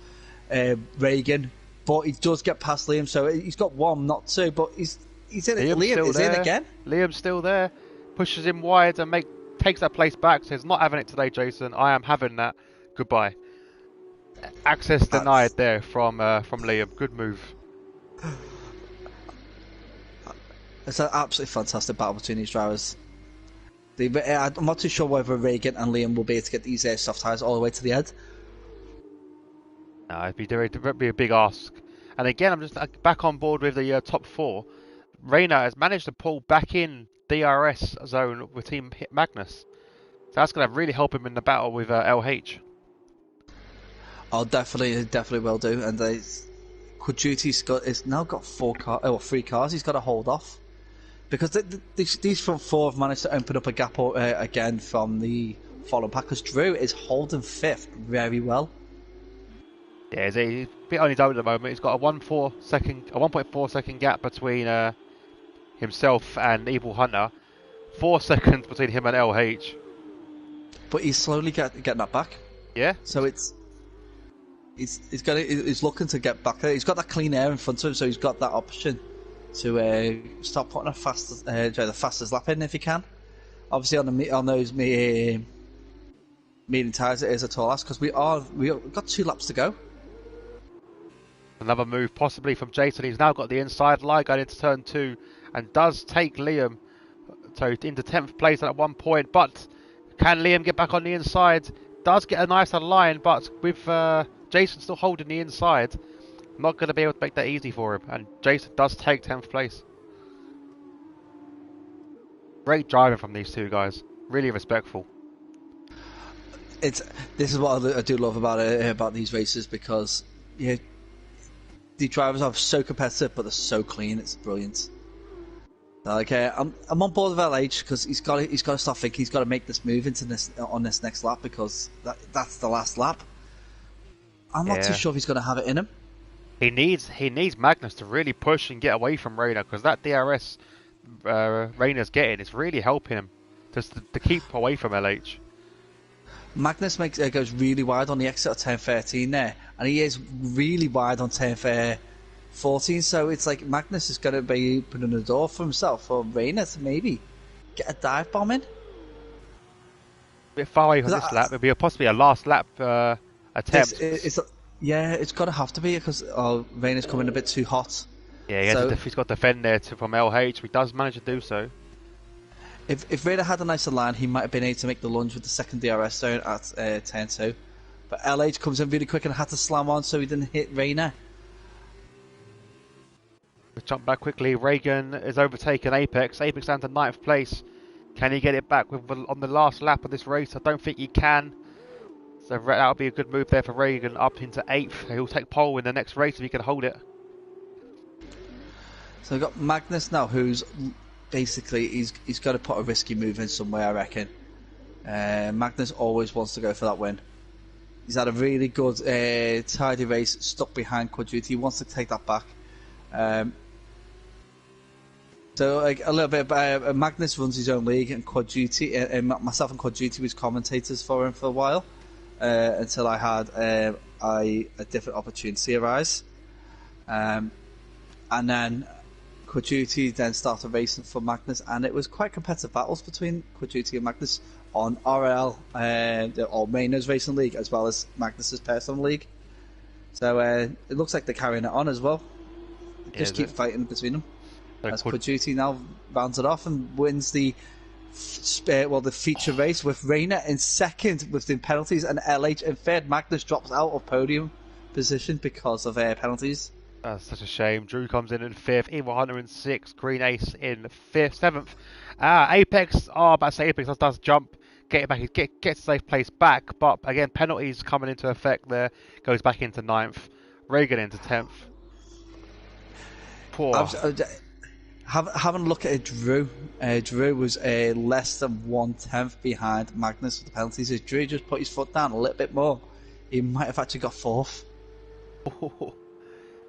Reagan, but he does get past Liam. So he's got one, not two, but he's in it. Liam is in again. Liam's still there. Pushes him wide and takes that place back. Says, "Not having it today, Jason. I am having that. Goodbye." Access denied there from Liam. Good move. It's an absolutely fantastic battle between these drivers. I'm not too sure whether Reagan and Liam will be able to get these soft tyres all the way to the end. No, it'd be a big ask. And again, I'm just back on board with the top four. Rayner has managed to pull back in DRS zone with Team Magnus. So that's going to really help him in the battle with LH. Oh, definitely will do. And Kuduti's now got 3 cars. He's got to hold off because these front four have managed to open up a gap again from the following pack. Because Drew is holding 5th very well. Yeah, he's a bit on his own at the moment. He's got a 1.4 second gap between himself and Evil Hunter. 4 seconds between him and LH. But he's slowly getting that back. Yeah. So he's looking to get back there. He's got that clean air in front of him, so he's got that option to start putting the fastest lap in if he can. Obviously, on those medium tyres, it is a tall ask because we've got 2 laps to go. Another move possibly from Jason. He's now got the inside line going into turn 2 and does take Liam into 10th place at one point. But can Liam get back on the inside? Does get a nicer line, but with Jason still holding the inside, not going to be able to make that easy for him. And Jason does take 10th place. Great driving from these two guys. Really respectful. This is what I do love about these races because the drivers are so competitive, but they're so clean. It's brilliant. Like I'm on board with LH because he's got to start thinking. He's got to make this move on this next lap because that's the last lap. I'm not too sure if he's going to have it in him. He needs Magnus to really push and get away from Rayner because that DRS Rayner's getting is really helping him just to keep away from LH. Magnus goes really wide on the exit of turn 13 there, and he is really wide on turn 14. So it's like Magnus is going to be opening the door for himself for Rayner to maybe get a dive bomb in. A bit far away from this lap. It'll be possibly a last lap attempt. It's got to have to be because Rayner's coming a bit too hot. Yeah, he's got to defend there from LH. He does manage to do so. If Rayner had a nicer line, he might have been able to make the lunge with the second DRS zone at turn 2. But LH comes in really quick and had to slam on so he didn't hit Rayner. Let's jump back quickly. Reagan is overtaken Apex. Apex down to 9th place. Can he get it back on the last lap of this race? I don't think he can. So that'll be a good move there for Reagan up into 8th. He'll take pole in the next race if he can hold it. So we've got Magnus now, who's basically he's got to put a risky move in somewhere, I reckon. Magnus always wants to go for that win. He's had a really good, tidy race, stuck behind Quad Duty. He wants to take that back. So like a little bit about Magnus runs his own league, and Quad Duty, and myself and Quad Duty was commentators for him for a while, until I had a different opportunity arise, and then Quad Duty then started racing for Magnus, and it was quite competitive battles between Quad Duty and Magnus on RL or Rayners Racing League, as well as Magnus's personal league. So it looks like they're carrying it on as well. Just keep fighting between them. As Quad Duty now rounds it off and wins the feature race, with Rayner in second with the penalties and LH in third. Magnus drops out of podium position because of penalties. That's such a shame. Drew comes in fifth, Evil Hunter in sixth, Green Ace in seventh. Apex, about to say Apex does jump, get it back, gets a safe place back, but again penalties coming into effect there, goes back into ninth. Reagan into 10th. Poor. Having a look at Drew, Drew was less than 1/10 behind Magnus with the penalties. If Drew just put his foot down a little bit more, he might have actually got fourth. Oh,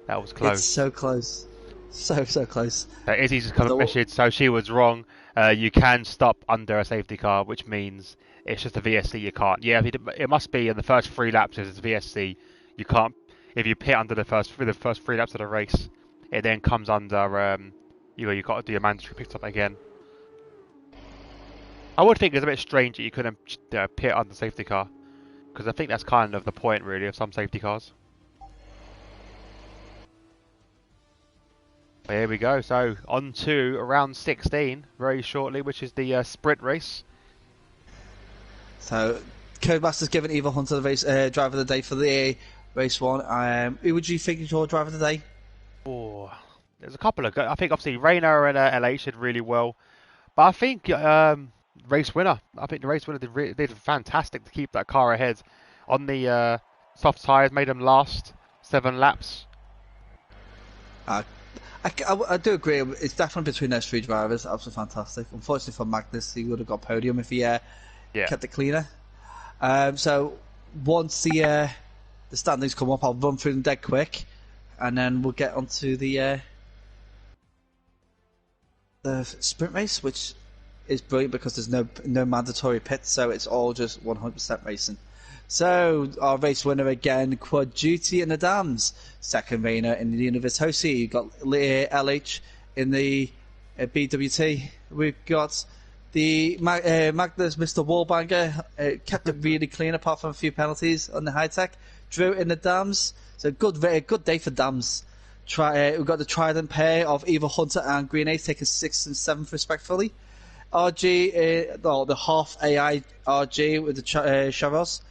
that was close. It's so close. So close. Izzy's just come a message, so she was wrong. You can stop under a safety car, which means it's just a VSC you can't. Yeah, it must be in the first 3 laps as it's VSC. You can't, if you pit under the first 3 laps of the race, it then comes under, you got to do your mandatory pit stop again. I would think it's a bit strange that you couldn't pit under safety car, because I think that's kind of the point really of some safety cars. Here we go, so on to round 16 very shortly, which is the sprint race. So Codemaster's given Evil Hunter the race driver of the day for the race 1. Who would you think is your driver of the day? Oh, there's a couple of I think obviously Rayner and LH did really well, but I think race winner. I think the race winner did fantastic to keep that car ahead on the soft tyres, made them last 7 laps. I do agree. It's definitely between those 3 drivers. Absolutely fantastic. Unfortunately for Magnus, he would have got podium if he kept it cleaner. So once the standings come up, I'll run through them dead quick, and then we'll get onto the sprint race, which is brilliant because there's no mandatory pits, so it's all just 100% racing. So our race winner again, Quad Duty in the Dams. Second Rayner in the Universitosi. You got LH in the BWT. We've got the Magnus, Mr. Wallbanger, kept it really clean apart from a few penalties on the high tech. Drew in the Dams. So good day for Dams. We've got the Trident pair of Evil Hunter and Green Ace taking 6th and 7th respectively. RG, the half AI RG with the Charos.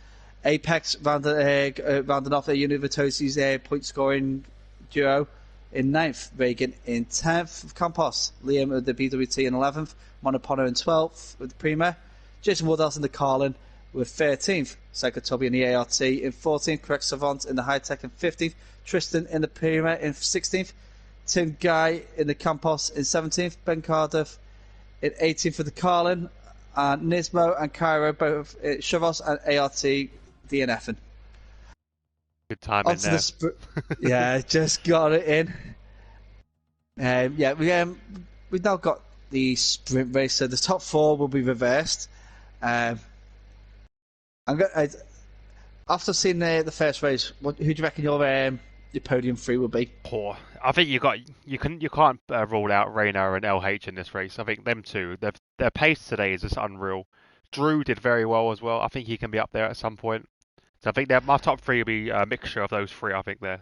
Apex rounding off a Universitosi's point scoring duo in 9th. Reagan in 10th. Campos. Liam with the BWT in 11th. Monopono in 12th with the Prima. Jason Woodhouse in the Carlin with 13th. Psychotobi in the ART in 14th. Correct Savant in the High Tech in 15th. Tristan in the Prima in 16th. Tim Guy in the Campos in 17th. Ben Cardiff in 18th for the Carlin. And Nismo and Cairo both Chavos and ART DNFing. Good time in there. Yeah, just got it in. We've now got the sprint race, so the top 4 will be reversed. After seeing the first race, who do you reckon your podium 3 will be? Poor. I think you can't rule out Rayner and LH in this race. I think them two, their pace today is just unreal. Drew did very well as well. I think he can be up there at some point. So I think my top 3 will be a mixture of those 3. I think there.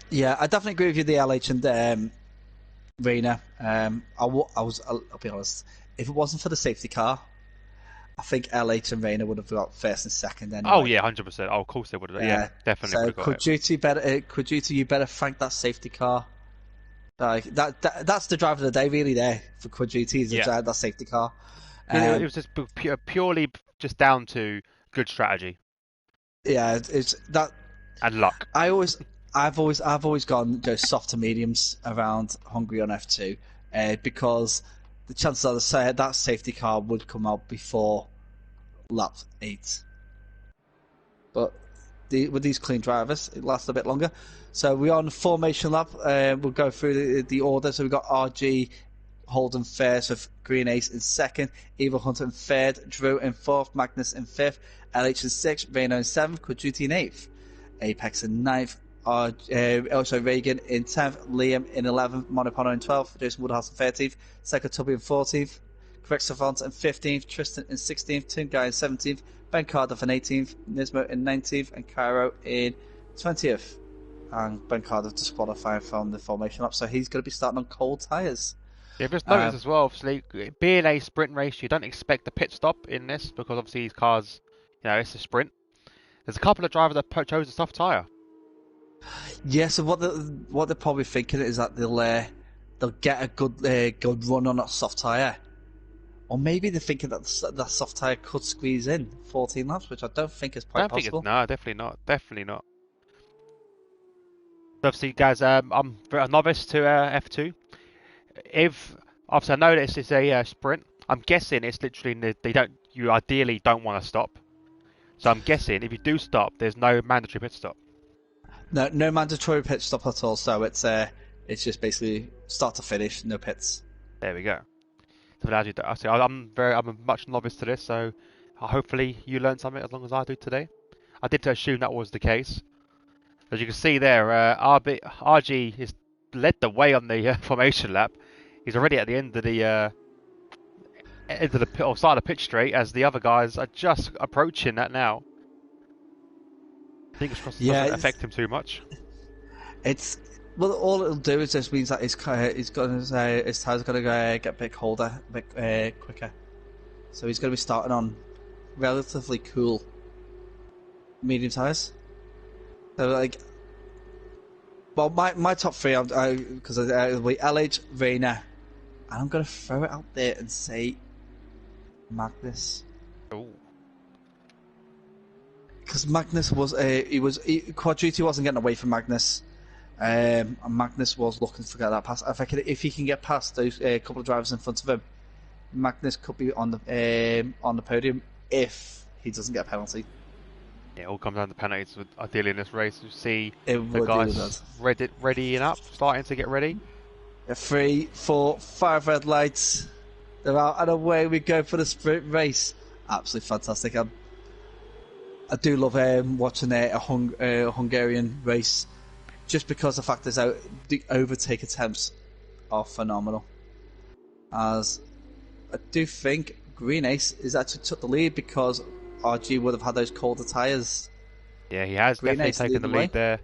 Yeah, I definitely agree with you. The LH and Rayner. I'll be honest. If it wasn't for the safety car, I think LH and Rayner would have got 1st and 2nd anyway. Oh yeah, 100%. Oh, of course they would have. Yeah, definitely. So would have got Quad Duty, you better thank that safety car. Like that's the driver of the day, really. There for Quad Duty is that safety car. It was just purely just down to good strategy. Yeah, it's that and luck. I've always gone soft to mediums around Hungary on F2 because the chances are that safety car would come out before lap 8. but with these clean drivers, it lasts a bit longer. So we're on formation lap. We'll go through the order. So we've got RG, Holden first, with Green Ace in second, Evil Hunter in third, Drew in fourth, Magnus in fifth, LH in sixth, Rayner in seventh, Quadruti in eighth, Apex in ninth, also Reagan in 10th, Liam in 11th, Monopono in 12th, Jason Woodhouse in 13th, Second Tubby in 14th, Correct Savant in 15th, Tristan in 16th, Tim Guy in 17th, Ben Cardiff in 18th, Nismo in 19th, and Cairo in 20th. And Ben Cardiff disqualified from the formation lap, so he's going to be starting on cold tyres. Yeah, just notice as well, obviously, being a sprint race, you don't expect a pit stop in this because obviously these cars, it's a sprint. There's a couple of drivers that chose a soft tyre. Yeah, so what they're probably thinking is that they'll get a good run on that soft tyre, or maybe they're thinking that that soft tyre could squeeze in 14 laps, which I don't think is quite possible. No, definitely not. Obviously, guys, I'm a novice to F2. If obviously I know this is a sprint, I'm guessing it's literally you ideally don't want to stop. So I'm guessing if you do stop, there's no mandatory pit stop. No mandatory pit stop at all. So it's just basically start to finish, no pits. There we go. So I'm a much novice to this, so hopefully you learn something as long as I do today. I did assume that was the case. As you can see there, RG has led the way on the formation lap. He's already at the end of the side of the pitch straight, as the other guys are just approaching that now. Fingers crossed it doesn't affect him too much. All it'll do is just means that his tyres going to get a bit colder, a bit quicker. So he's going to be starting on relatively cool medium tyres. So my top three, because it'll be LH, Rayner, and I'm going to throw it out there and say Magnus. Oh. Because Magnus Quadruti wasn't getting away from Magnus, and Magnus was looking to get that pass. If he can get past those couple of drivers in front of him, Magnus could be on the podium if he doesn't get a penalty. Yeah, it all comes down to penalties. Ideally in this race, you see the guys ready and up, starting to get ready. 3, 4, 5 red lights. They're out and away we go for the sprint race. Absolutely fantastic. I do love watching a Hungarian race, just because the fact is the overtake attempts are phenomenal. As I do think Green Ace is actually took the lead because RG would have had those colder tyres. Yeah, he has definitely taken the lead there.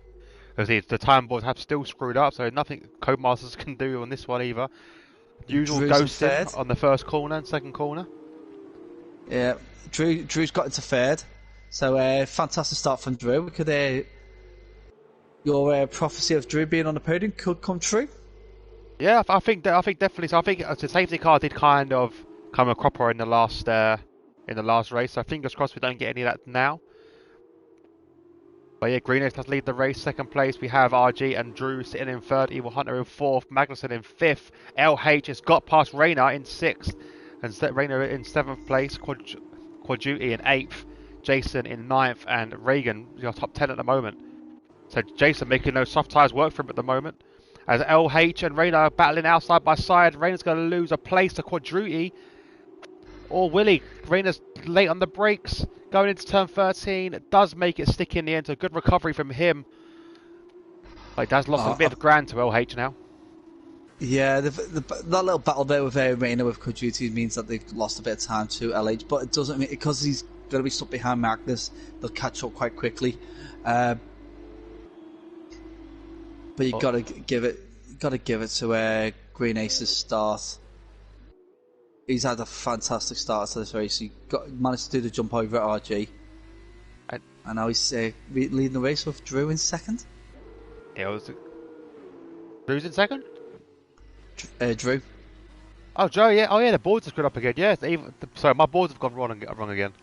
The time boards have still screwed up, so nothing Codemasters can do on this one either. Usual ghosting on the first corner and second corner. Yeah, Drew's got into third, so fantastic start from Drew. Your prophecy of Drew being on the podium could come true. Yeah, I think definitely. So I think the safety car did kind of come a cropper in the last race. So fingers crossed we don't get any of that now. But yeah, Green Ace does lead the race. Second place, we have RG and Drew sitting in third. Evil Hunter in fourth. Magnussen in fifth. LH has got past Rayner in sixth. And Rayner in seventh place. Quadruti in eighth. Jason in ninth. And Reagan, your top 10 at the moment. So Jason making those soft tyres work for him at the moment. As LH and Rayner are battling out side by side. Rayner's going to lose a place to Quadruti. Or Willie. Rayner's late on the brakes. Going into turn 13. It does make it stick in the end. So good recovery from him. But it has lost a bit of ground to LH now. Yeah, that little battle there with Rayner with Quadruti means that they've lost a bit of time to LH. But it doesn't mean, because he's going to be stuck behind Magnus, they'll catch up quite quickly. But you got to give it to Green Ace's start. He's had a fantastic start to this race. He managed to do the jump over at RG, and now he's leading the race with Drew in second. Yeah, Drew's in second. Drew. Oh, Joe. Yeah. Oh, yeah. The boards have screwed up again. Yeah. Sorry, my boards have gone wrong again.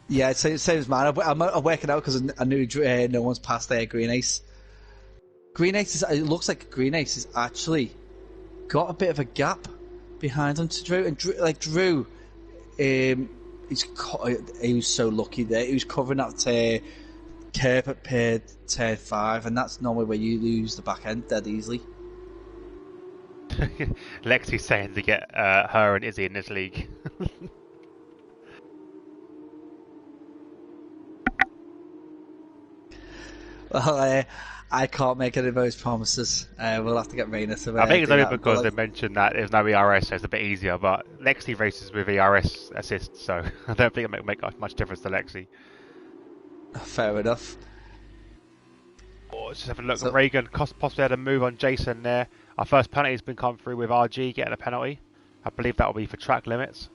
Yeah, same as mine. I'm working out because I knew no one's passed there. Green Ace. It looks like Green Ace has actually got a bit of a gap behind him to Drew. And Drew, he was so lucky there. He was covering that curb at turn 5, and that's normally where you lose the back end dead easily. Lexi's saying to get her and Izzy in this league. Well, I can't make any of those promises. We'll have to get Rayner to I think it's do only that. because they mentioned that there's no ERS, so it's a bit easier. But Lexi races with ERS assists, so I don't think it make much difference to Lexi. Fair enough. Oh, let's just have a look. So, Reagan possibly had a move on Jason there. Our first penalty's been come through with RG getting a penalty. I believe that will be for track limits.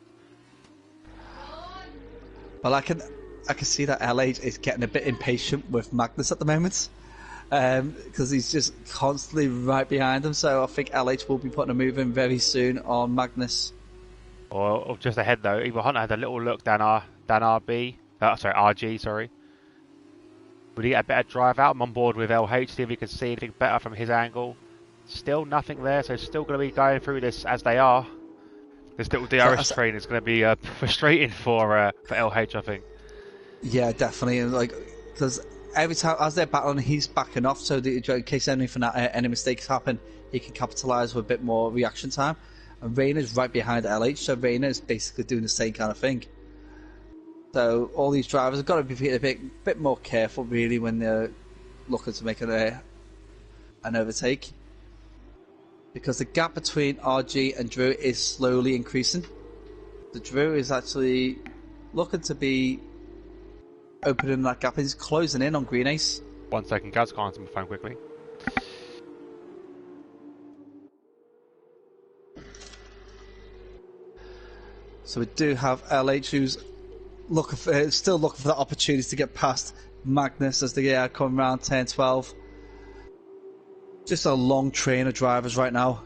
Well, I can see that LH is getting a bit impatient with Magnus at the moment, because he's just constantly right behind him. So I think LH will be putting a move in very soon on Magnus. Or just ahead though, Evil Hunter had a little look down RG. Sorry. Would he get a better drive out? I'm on board with LH, see if he can see anything better from his angle. Still nothing there, so still going to be going through this as they are. This little DRS train is going to be frustrating for LH, I think. Yeah, definitely. Like, because every time as they're battling, he's backing off, so that in case any mistakes happen, he can capitalise with a bit more reaction time. And Rayner's right behind LH, so Rayner is basically doing the same kind of thing. So all these drivers have got to be a bit more careful, really, when they're looking to make an overtake, because the gap between RG and Drew is slowly increasing. The Drew is actually looking to be opening that gap. He's closing in on Green Ace. 1 second, guys. Can't answer my phone quickly. So we do have LH who's still looking for that opportunity to get past Magnus as they come around turn 12. Just a long train of drivers right now.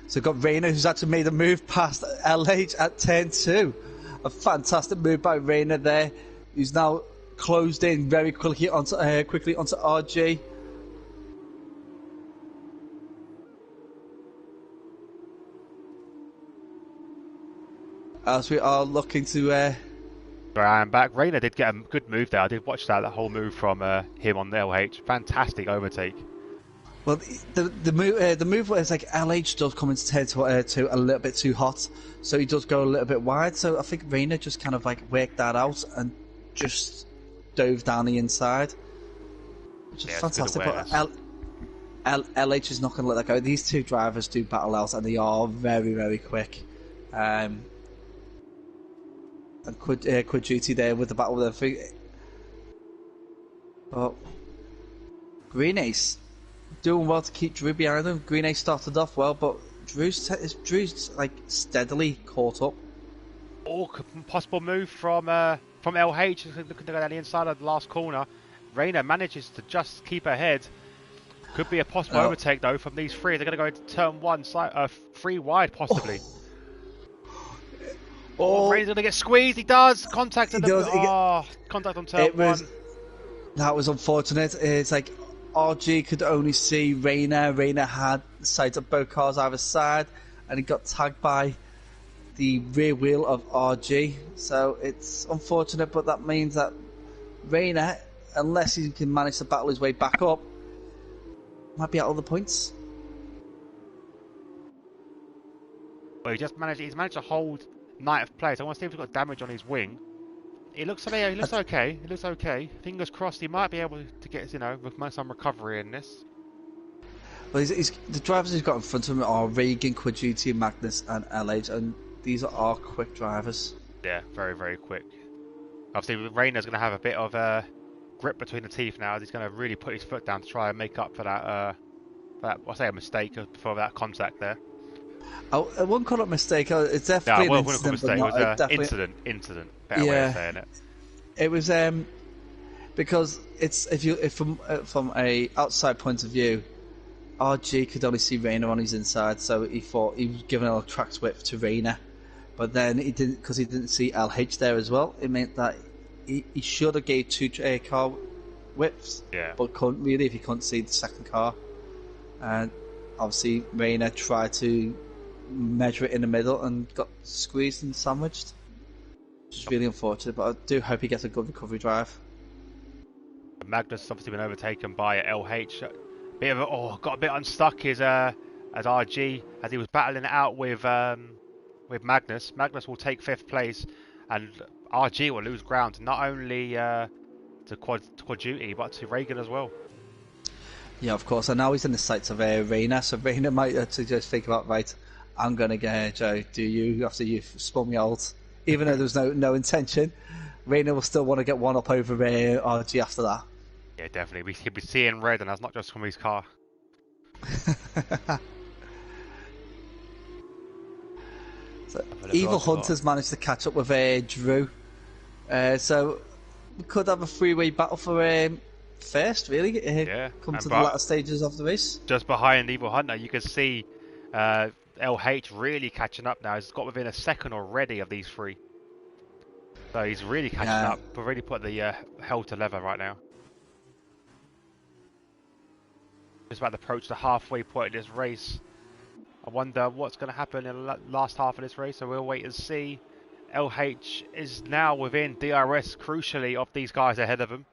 So we've got Rayner, who's actually made a move past LH at turn 2. A fantastic move by Rayner there, who's now closed in very quickly onto RG. As we are looking to... I'm back. Rayner did get a good move there. I did watch that whole move from him on the LH. Fantastic overtake. Well, the move was like LH does come into turn 2 a little bit too hot, so he does go a little bit wide. So I think Rayner just kind of like worked that out and just dove down the inside, which is fantastic. But LH is not going to let that go. These two drivers do battle out, and they are very, very quick. And Quid Duty there with the battle with everything. But Green Ace doing well to keep Drew behind him. Green Ace started off well, but Drew's like steadily caught up. Oh, possible move from LH, looking to go down the inside of the last corner. Rayner manages to just keep ahead. Could be a possible overtake though from these three. They're going to go into turn 1, 3 wide possibly. Rayner's going to get squeezed. He does. Contact on contact on turn 1. That was unfortunate. It's like RG could only see Rayner. Rayner had the sight of both cars either side, and he got tagged by the rear wheel of RG. So it's unfortunate, but that means that Rayner, unless he can manage to battle his way back up, might be out of the points. Well, he's managed to hold Knight of Place. I want to see if he's got damage on his wing. He looks okay. He looks okay. Fingers crossed he might be able to get, some recovery in this. Well, the drivers he's got in front of him are Reagan, Quid Duty, Magnus, and LH, and these are quick drivers. Yeah, very, very quick. Obviously, Rayner's going to have a bit of grip between the teeth now. He's going to really put his foot down to try and make up for that. A mistake for that contact there. I wouldn't call it a mistake. It's No, definitely an well, it wasn't a incident, but mistake. It was not an definitely. incident. Better way of Yeah, saying it. it was because it's if from a outside point of view, RG could only see Rayner on his inside, so he thought he was giving a track width to Rayner, but then he didn't because he didn't see LH there as well. It meant that he should have gave two car widths, Yeah. but couldn't really if he couldn't see the second car. And obviously Rayner tried to measure it in the middle and got squeezed and sandwiched, which is really unfortunate. But I do hope he gets a good recovery drive. Magnus obviously been overtaken by LH. Got a bit unstuck as RG as he was battling it out with Magnus. Magnus will take 5th place, and RG will lose ground not only to Quad Duty but to Reagan as well. Yeah, of course. And now he's in the sights of Rayner, so Rayner might actually just think about, right, I'm going to get Joe, do you, after you've spun me out. Even though there's no intention, Rayner will still want to get one up over RG after that. Yeah, definitely. He'll be seeing red, and that's not just from his car. So, Evil Hunter's managed to catch up with Drew. So we could have a three-way battle for first, really. Come to the latter stages of the race. Just behind Evil Hunter, you can see LH really catching up now. He's got within a second already of these three. So he's really catching up. We've really put the hell to leather right now. Just about to approach the halfway point of this race. I wonder what's going to happen in the last half of this race, so we'll wait and see. LH is now within DRS, crucially, of these guys ahead of him.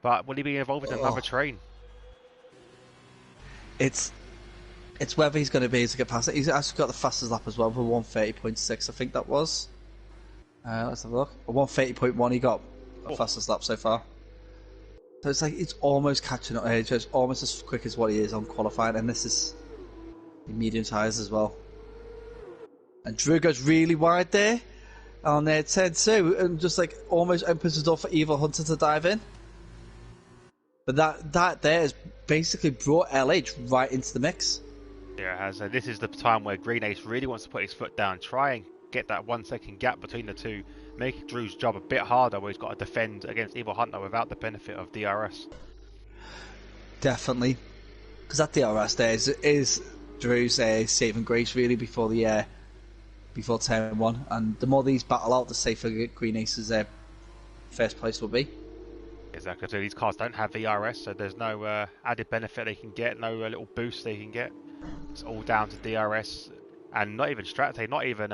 But will he be involved in another train? It's whether he's going to be able to get past it. He's actually got the fastest lap as well for 1:30.6, I think that was. Let's have a look. 1:30.1 he got the fastest lap so far. So it's like it's almost catching up. It's almost as quick as what he is on qualifying, and this is medium tyres as well. And Drew goes really wide there on their 10-2 and just like almost opens the door for Evil Hunter to dive in. But that there has basically brought LH right into the mix. Yeah, it has. This is the time where Green Ace really wants to put his foot down, try and get that 1 second gap between the two, make Drew's job a bit harder where he's got to defend against Evil Hunter without the benefit of DRS. Definitely. Because that DRS there is Drew's saving grace really before turn 1, and the more these battle out, the safer Green Ace's first place will be. Exactly, so these cars don't have VRS, so there's no added benefit they can get, no little boost they can get. It's all down to DRS, and not even strategy, not even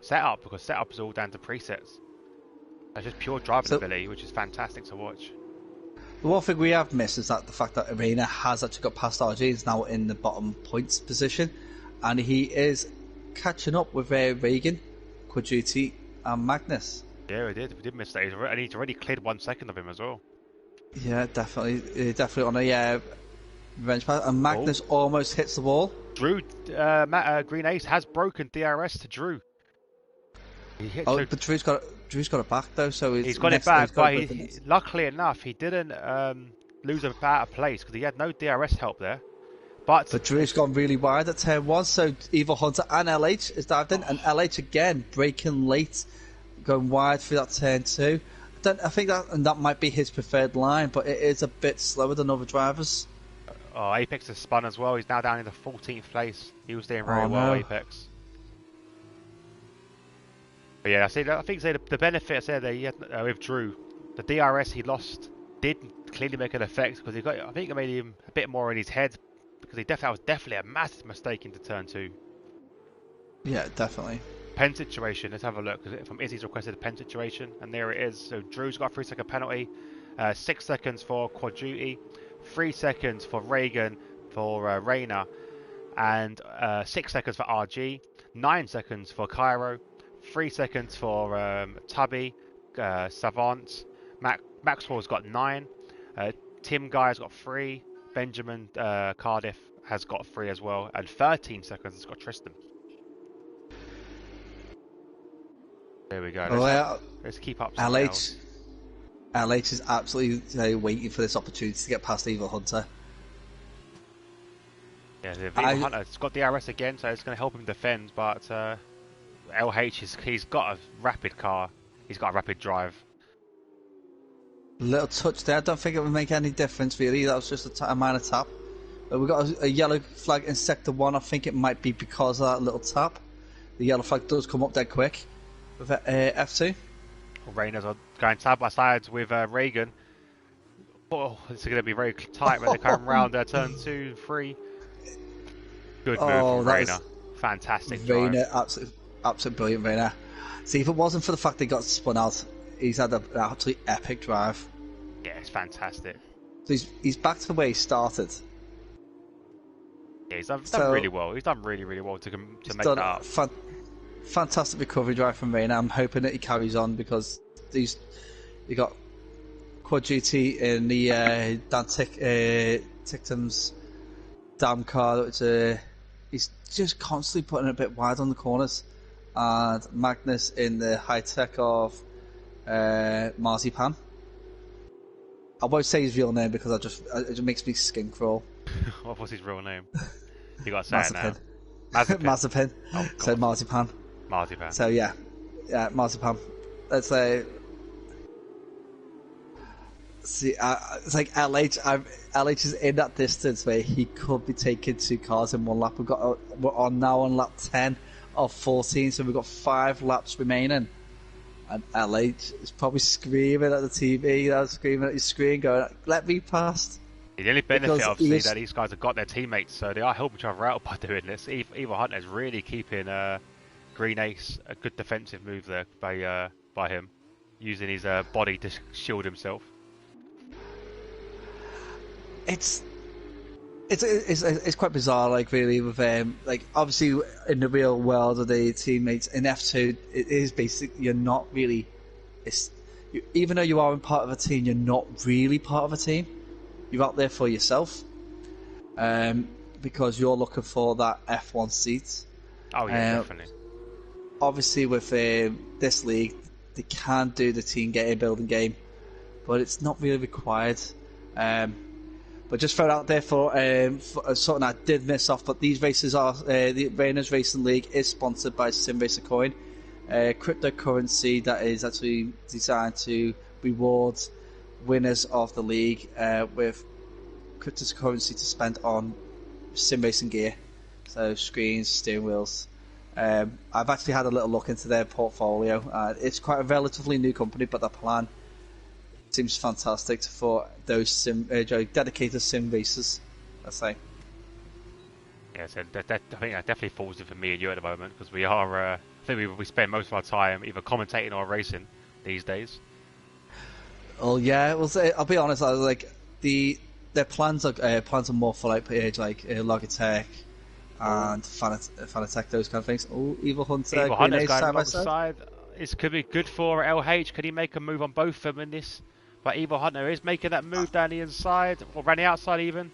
setup, because setup is all down to presets. It's just pure driving ability, which is fantastic to watch. The one thing we have missed is that the fact that Arena has actually got past RG, is now in the bottom points position, and he is catching up with Reagan, Quaduti, and Magnus. Yeah, we did miss that, and he's already cleared 1 second of him as well. Yeah, definitely on a revenge path, and Magnus almost hits the wall. Drew, Green Ace has broken DRS to Drew. But Drew's got it back though, so he's got it back. But luckily enough, he didn't lose a better place because he had no DRS help there. But Drew's gone really wide at turn 1, so Evil Hunter and LH is dived in, and LH again breaking late, going wide through that turn 2. I think that might be his preferred line, but it is a bit slower than other drivers. Oh, Apex has spun as well. He's now down in the 14th place. He was doing very well, Apex. But yeah, I think the benefits there that he had with Drew, the DRS he lost did clearly make an effect because I think it made him a bit more in his head because that was definitely a massive mistake into turn 2. Yeah, definitely. Pen situation. Let's have a look. From Izzy's requested a pen situation, and there it is. So Drew's got a 3 second penalty, 6 seconds for Quad Duty, 3 seconds for Reagan for Rayner, and 6 seconds for RG, 9 seconds for Cairo, 3 seconds for Tubby, Savant, Maxwell's got 9, Tim Guy's got 3, Benjamin Cardiff has got 3 as well, and 13 seconds has got Tristan. There we go. Let's keep up. LH is absolutely waiting for this opportunity to get past Evil Hunter. Yeah, the Viva Hunter's got DRS again, so it's going to help him defend. But LH he's got a rapid car. He's got a rapid drive. Little touch there. I don't think it would make any difference really. That was just a minor tap. But we got a yellow flag in sector 1. I think it might be because of that little tap. The yellow flag does come up dead quick with F2. Rayners are going side by side with Reagan. Oh, it's going to be very tight when they come round turn 2 and 3. Good move from Rayner. Fantastic drive. Rayner, absolute brilliant Rayner. See, if it wasn't for the fact they got spun out, he's had an absolutely epic drive. Yeah, it's fantastic. So he's back to where he started. Yeah, he's done really well. He's done really well to make that up. Fantastic recovery drive from Rayner. I'm hoping that he carries on because you got Quad GT in the Dan Tictum's damn car, which he's just constantly putting it a bit wide on the corners, and Magnus in the high tech of Marzipan. I won't say his real name because it just makes me skin crawl. What was his real name? You got to say it now. Mazepin. Oh, So Marzipan. So yeah, Marzipan. Let's say. See, it's like LH. LH is in that distance where he could be taking 2 cars in 1 lap. We're on now on lap 10 of 14, so we've got 5 laps remaining. And LH is probably screaming at the TV, screaming at his screen, going, "Let me past." The only benefit obviously that these guys have got their teammates, so they are helping each other out by doing this. Eva Hunter is really keeping Green Ace a good defensive move there by him, using his body to shield himself. It's quite bizarre, like really, with like obviously in the real world of the teammates in F2, it is basically you're not really, even though you are in part of a team, you're not really part of a team. You're out there for yourself, because you're looking for that F1 seat. Oh yeah, definitely. Obviously, with this league, they can do the team building game, but it's not really required. But just throw it out there for something I did miss off. But these races are the Rayners Racing League is sponsored by SimRacer Coin, cryptocurrency that is actually designed to reward winners of the league with cryptocurrency to spend on sim racing gear, so screens, steering wheels. I've actually had a little look into their portfolio. It's quite a relatively new company, but the plan seems fantastic for those dedicated sim racers, I say. Yeah, so I think that definitely falls in for me and you at the moment, because we are. I think we spend most of our time either commentating or racing these days. Oh yeah, well, I'll be honest. I was like their plans are more for like Logitech and Fanatec, those kind of things. Oh, Evil Hunter going side by side. This could be good for LH. Could he make a move on both of them in this? But Evil Hunter is making that move down the inside, or around the outside even.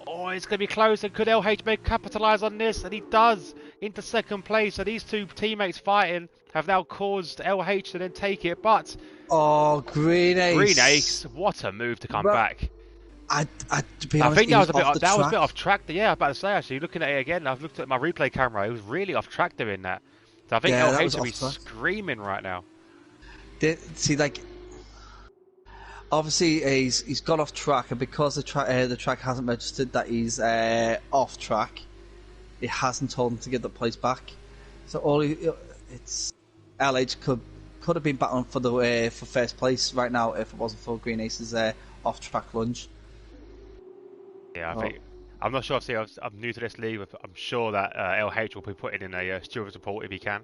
Oh, it's going to be close. And could LH capitalise on this? And he does, into second place. So these two teammates fighting have now caused LH to then take it. But Green Ace! What a move to come back. To be honest, I think that was a bit off track. Yeah, I was about to say actually, looking at it again, I've looked at my replay camera. It was really off track doing that. So I think LH will be screaming right now. See, like, obviously he's got off track, and because the track hasn't registered that he's off track, it hasn't told him to get the place back. So it's LH could have been battling for first place right now if it wasn't for Green Ace's off track lunge. Yeah, I'm not sure. See, I'm new to this league, but I'm sure that LH will be putting in a stewards report if he can.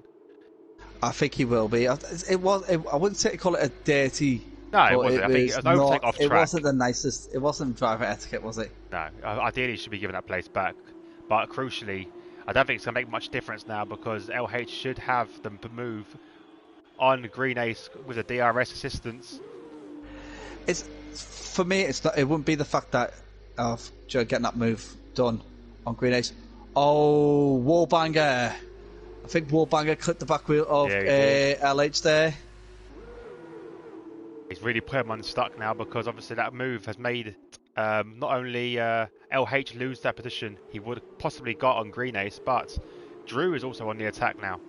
I think he will be. I wouldn't call it a dirty. No, it wasn't. I think it was an overtake off track. It wasn't the nicest. It wasn't driver etiquette, was it? No. Ideally, he should be given that place back. But crucially, I don't think it's going to make much difference now, because LH should have them move on Green Ace with a DRS assistance. For me, it's not. It wouldn't be the fact that of getting that move done on Green Ace. Oh, Wallbanger! I think Wallbanger clipped the back wheel of LH there. He's really put him unstuck now, because obviously that move has made not only LH lose that position he would have possibly got on Green Ace, but Drew is also on the attack now.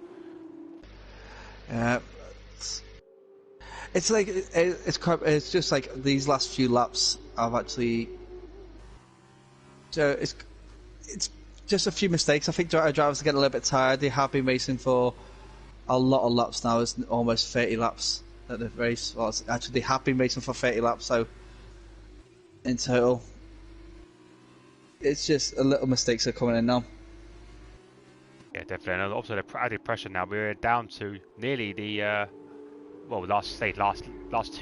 It's like it's just like these last few laps I've actually. So it's just a few mistakes. I think drivers are getting a little bit tired. They have been racing for a lot of laps now. It's almost 30 laps at the race. Well, actually, they have been racing for 30 laps. So in total, it's just a little mistakes are coming in now. Yeah, definitely. And also the added pressure now. We're down to nearly the last 2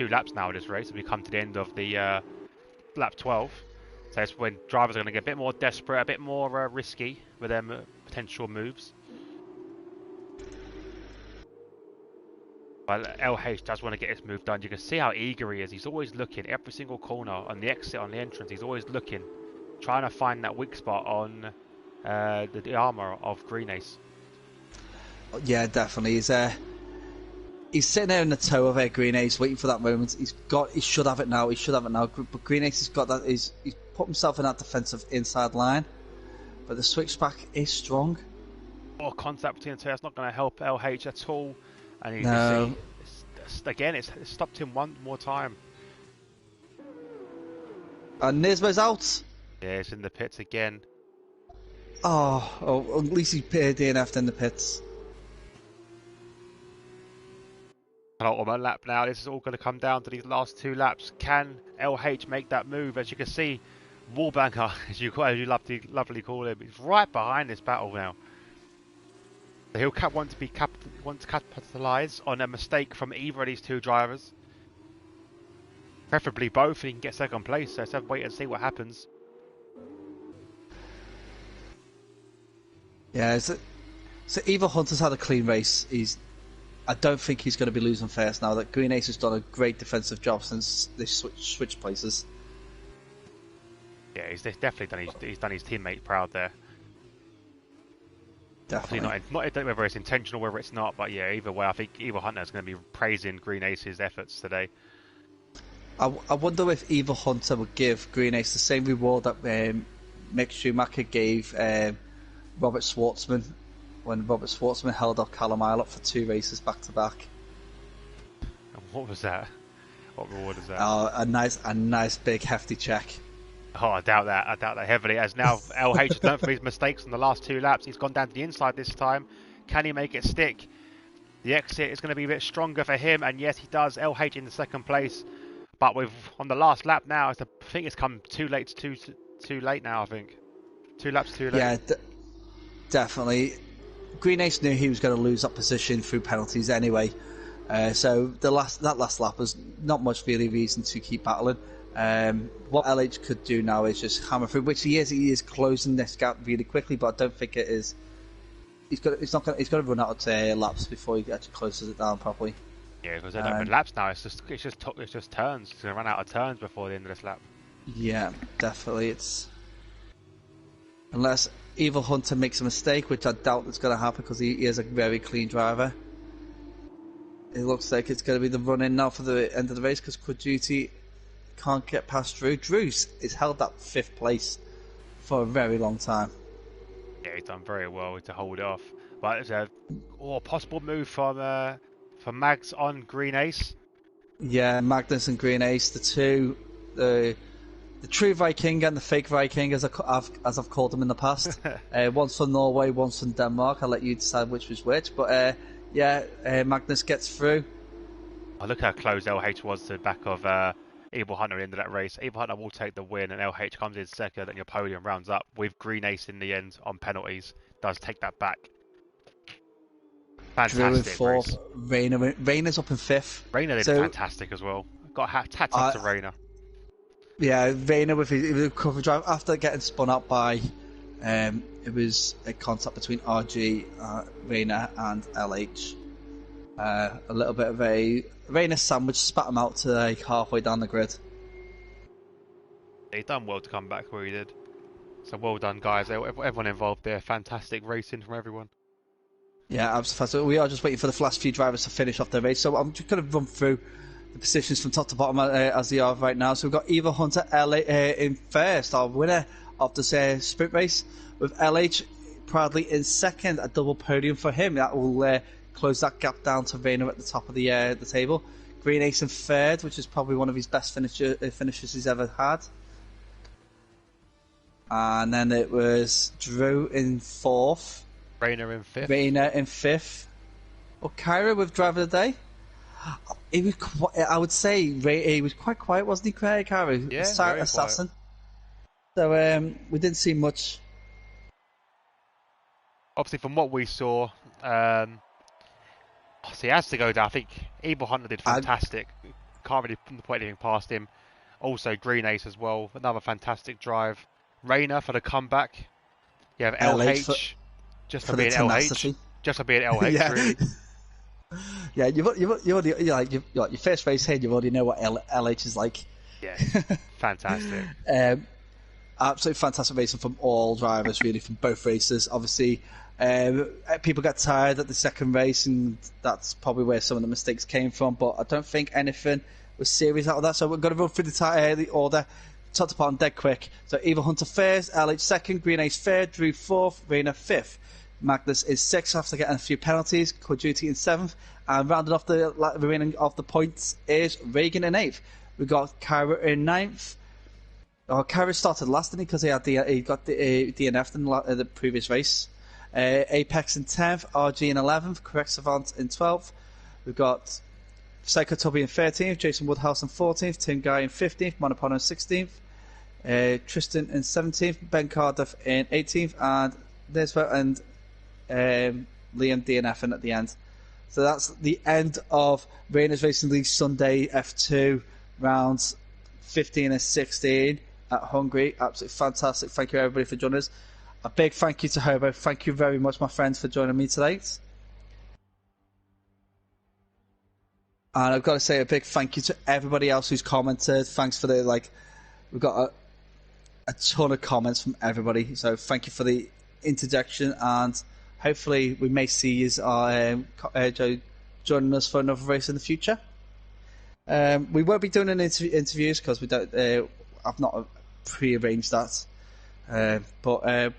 laps now of this race. We come to the end of the lap 12. So it's when drivers are going to get a bit more desperate, a bit more risky with their potential moves. But LH does want to get his move done. You can see how eager he is. He's always looking every single corner on the exit, on the entrance. He's always looking, trying to find that weak spot on the armor of Green Ace. Yeah, definitely. He's sitting there in the toe of Green Ace, waiting for that moment. He should have it now. But Green Ace has got that. He's put himself in that defensive inside line. But the switchback is strong. More contact between the two. That's not going to help LH at all. And you can see, again, it's stopped him one more time. And Nismo's out. Yeah, it's in the pits again. Oh, at least he DNF'd in the pits. Ultimate lap now. This is all going to come down to these last 2 laps. Can LH make that move? As you can see, Wallbanger, as you lovely call him, is right behind this battle now. So he'll want to capitalise on a mistake from either of these 2 drivers. Preferably both, and he can get second place. So let's have to wait and see what happens. Yeah, so either Hunter's had a clean race. I don't think he's going to be losing first now. That Green Ace has done a great defensive job since they switched places. Yeah, he's definitely done his teammate proud there. Definitely. Not whether it's intentional, whether it's not, but yeah, either way, I think Evil Hunter is going to be praising Green Ace's efforts today. I wonder if Evil Hunter would give Green Ace the same reward that Mick Schumacher gave Robert Schwartzman when Robert Schwartzman held up Callum Ilott for 2 races back to back. And what was that? What reward is that? A nice big hefty check. Oh, I doubt that heavily. As now LH has learned from his mistakes in the last 2 laps. He's gone down to the inside this time. Can he make it stick? The exit is going to be a bit stronger for him, and yes, he does. LH in the second place, but on the last lap now, I think it's come too late now. I think 2 laps too late. Yeah, definitely. Green Ace knew he was going to lose that position through penalties anyway, so that last lap was not much really reason to keep battling. What LH could do now is just hammer through, which he is. He is closing this gap really quickly, but I don't think it is. He's got to run out of laps before he actually closes it down properly. Yeah, because they're not laps now. It's just turns. He's going to run out of turns before the end of this lap. Yeah, definitely. It's unless Evil Hunter makes a mistake, which I doubt is going to happen because he is a very clean driver. It looks like it's going to be the run in now for the end of the race because Quad Duty can't get past Drew. Drew's is held that 5th place for a very long time. Yeah, he's done very well to hold it off. But it's a possible move from Mags on Green Ace. Yeah, Magnus and Green Ace, the true Viking and the fake Viking, as I've called them in the past. One's from Norway, one's from Denmark. I'll let you decide which was which. But Magnus gets through. Oh, look how close LH was to the back of Evil Hunter at the end of that race. Evil Hunter will take the win, and LH comes in second, and your podium rounds up with Green Ace in the end on penalties. Does take that back. Fantastic race. Rayners up in 5th. Rayner did fantastic as well. Got hats off to Rayner. Yeah, Rayner with his cover drive after getting spun out by it was a contact between RG, Rayner and LH. A little bit of a Rayner sandwich spat him out to like halfway down the grid. He's done well to come back where he did. So well done, guys. Everyone involved there. Fantastic racing from everyone. Yeah, absolutely. We are just waiting for the last few drivers to finish off their race. So I'm just going to run through the positions from top to bottom as they are right now. So we've got Eva Hunter in first, our winner of this sprint race, with LH proudly in second, a double podium for him. That will close that gap down to Rayner at the top of the table. Green Ace in third, which is probably one of his best finishes he's ever had. And then it was Drew in fourth. Rayner in fifth. Well, Kyra with driver of the day. He was I would say he was quite quiet, wasn't he, Kyra? Yeah, Silent assassin. Quiet. So we didn't see much. Obviously, from what we saw, so he has to go down. I think Evil Hunter did fantastic. Can't really put anything past him. Also, Green Ace as well. Another fantastic drive. Rayner for the comeback. You have LH just for being LH. Just for being LH, yeah. Really. Yeah, you're like your first race here. You already know what LH is like. Yeah, fantastic. Absolutely fantastic racing from all drivers, really, from both races. Obviously, people got tired at the second race, and that's probably where some of the mistakes came from. But I don't think anything was serious out of that. So we're going to run through the order, top to bottom, dead quick. So Eva Hunter first, LH second, Green Ace third, Drew fourth, Rayner fifth. Magnus is sixth after getting a few penalties, Code Duty in seventh, and rounded off the remaining of the points is Reagan in eighth. We got Kyra in ninth. Kyra started last, didn't he? Because he got the DNF in the previous race. Apex in 10th, RG in 11th, Correct Savant in 12th. We've got Psycho Tubby in 13th, Jason Woodhouse in 14th, Tim Guy in 15th, Monopono in 16th, Tristan in 17th, Ben Cardiff in 18th, and Nesbo and Liam DNFing at the end. So that's the end of Rayners Racing League Sunday F2 rounds 15 and 16 at Hungary. Absolutely fantastic. Thank you everybody for joining us. A big thank you to Hobo. Thank you very much, my friends, for joining me tonight. And I've got to say a big thank you to everybody else who's commented. Thanks for we've got a ton of comments from everybody. So thank you for the interjection, and hopefully we may see you joining us for another race in the future. We won't be doing an interviews because we don't. I've not pre-arranged that. But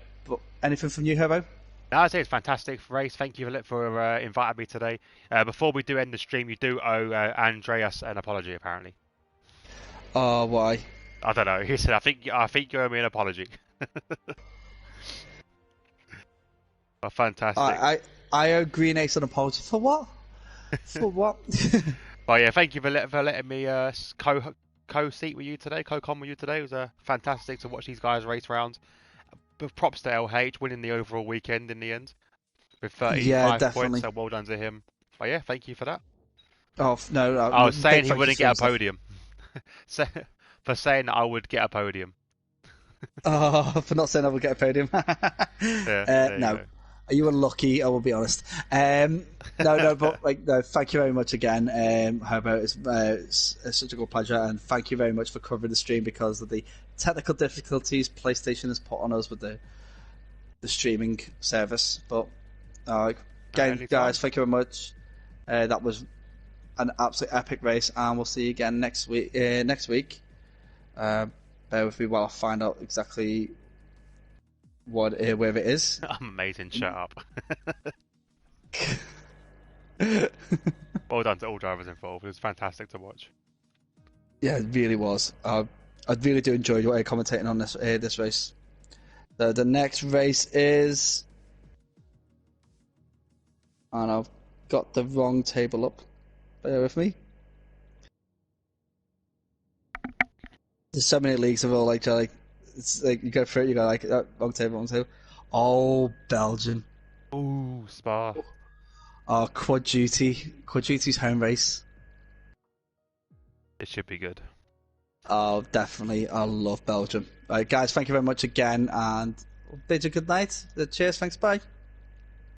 anything from you, Herbo? No, I'd say it's a fantastic race. Thank you for inviting me today. Before we do end the stream, you do owe Andreas an apology, apparently. Oh, why? I don't know. He said, "I think you owe me an apology." Oh, fantastic. I owe Green Ace an apology for what? For what? Well, yeah, thank you for letting me co-seat with you today, co-com with you today. It was fantastic to watch these guys race round. But props to LH winning the overall weekend in the end with 35 points. So well done to him. But yeah, thank you for that. Oh no! I was saying he wouldn't get a podium. For saying that I would get a podium. Oh, for not saying I would get a podium. No. You were lucky, I will be honest. But thank you very much again, Herbert. It's such a good pleasure, and thank you very much for covering the stream because of the technical difficulties PlayStation has put on us with the streaming service. But again, guys, thank you very much. That was an absolute epic race, and we'll see you again next week. Bear with me while I find out exactly where it is. Amazing, shut up. Well done to all drivers involved. It was fantastic to watch. Yeah, it really was. I really do enjoy commentating on this race. The next race is, and I've got the wrong table up. Bear with me. There's so many leagues of all it's like you go through it, you go wrong table. Oh, Belgium. Ooh, Spa. Oh, Quad Duty's home race. It should be good. Oh, definitely. I love Belgium. Right, guys, thank you very much again, and bid you good night. Cheers, thanks, bye.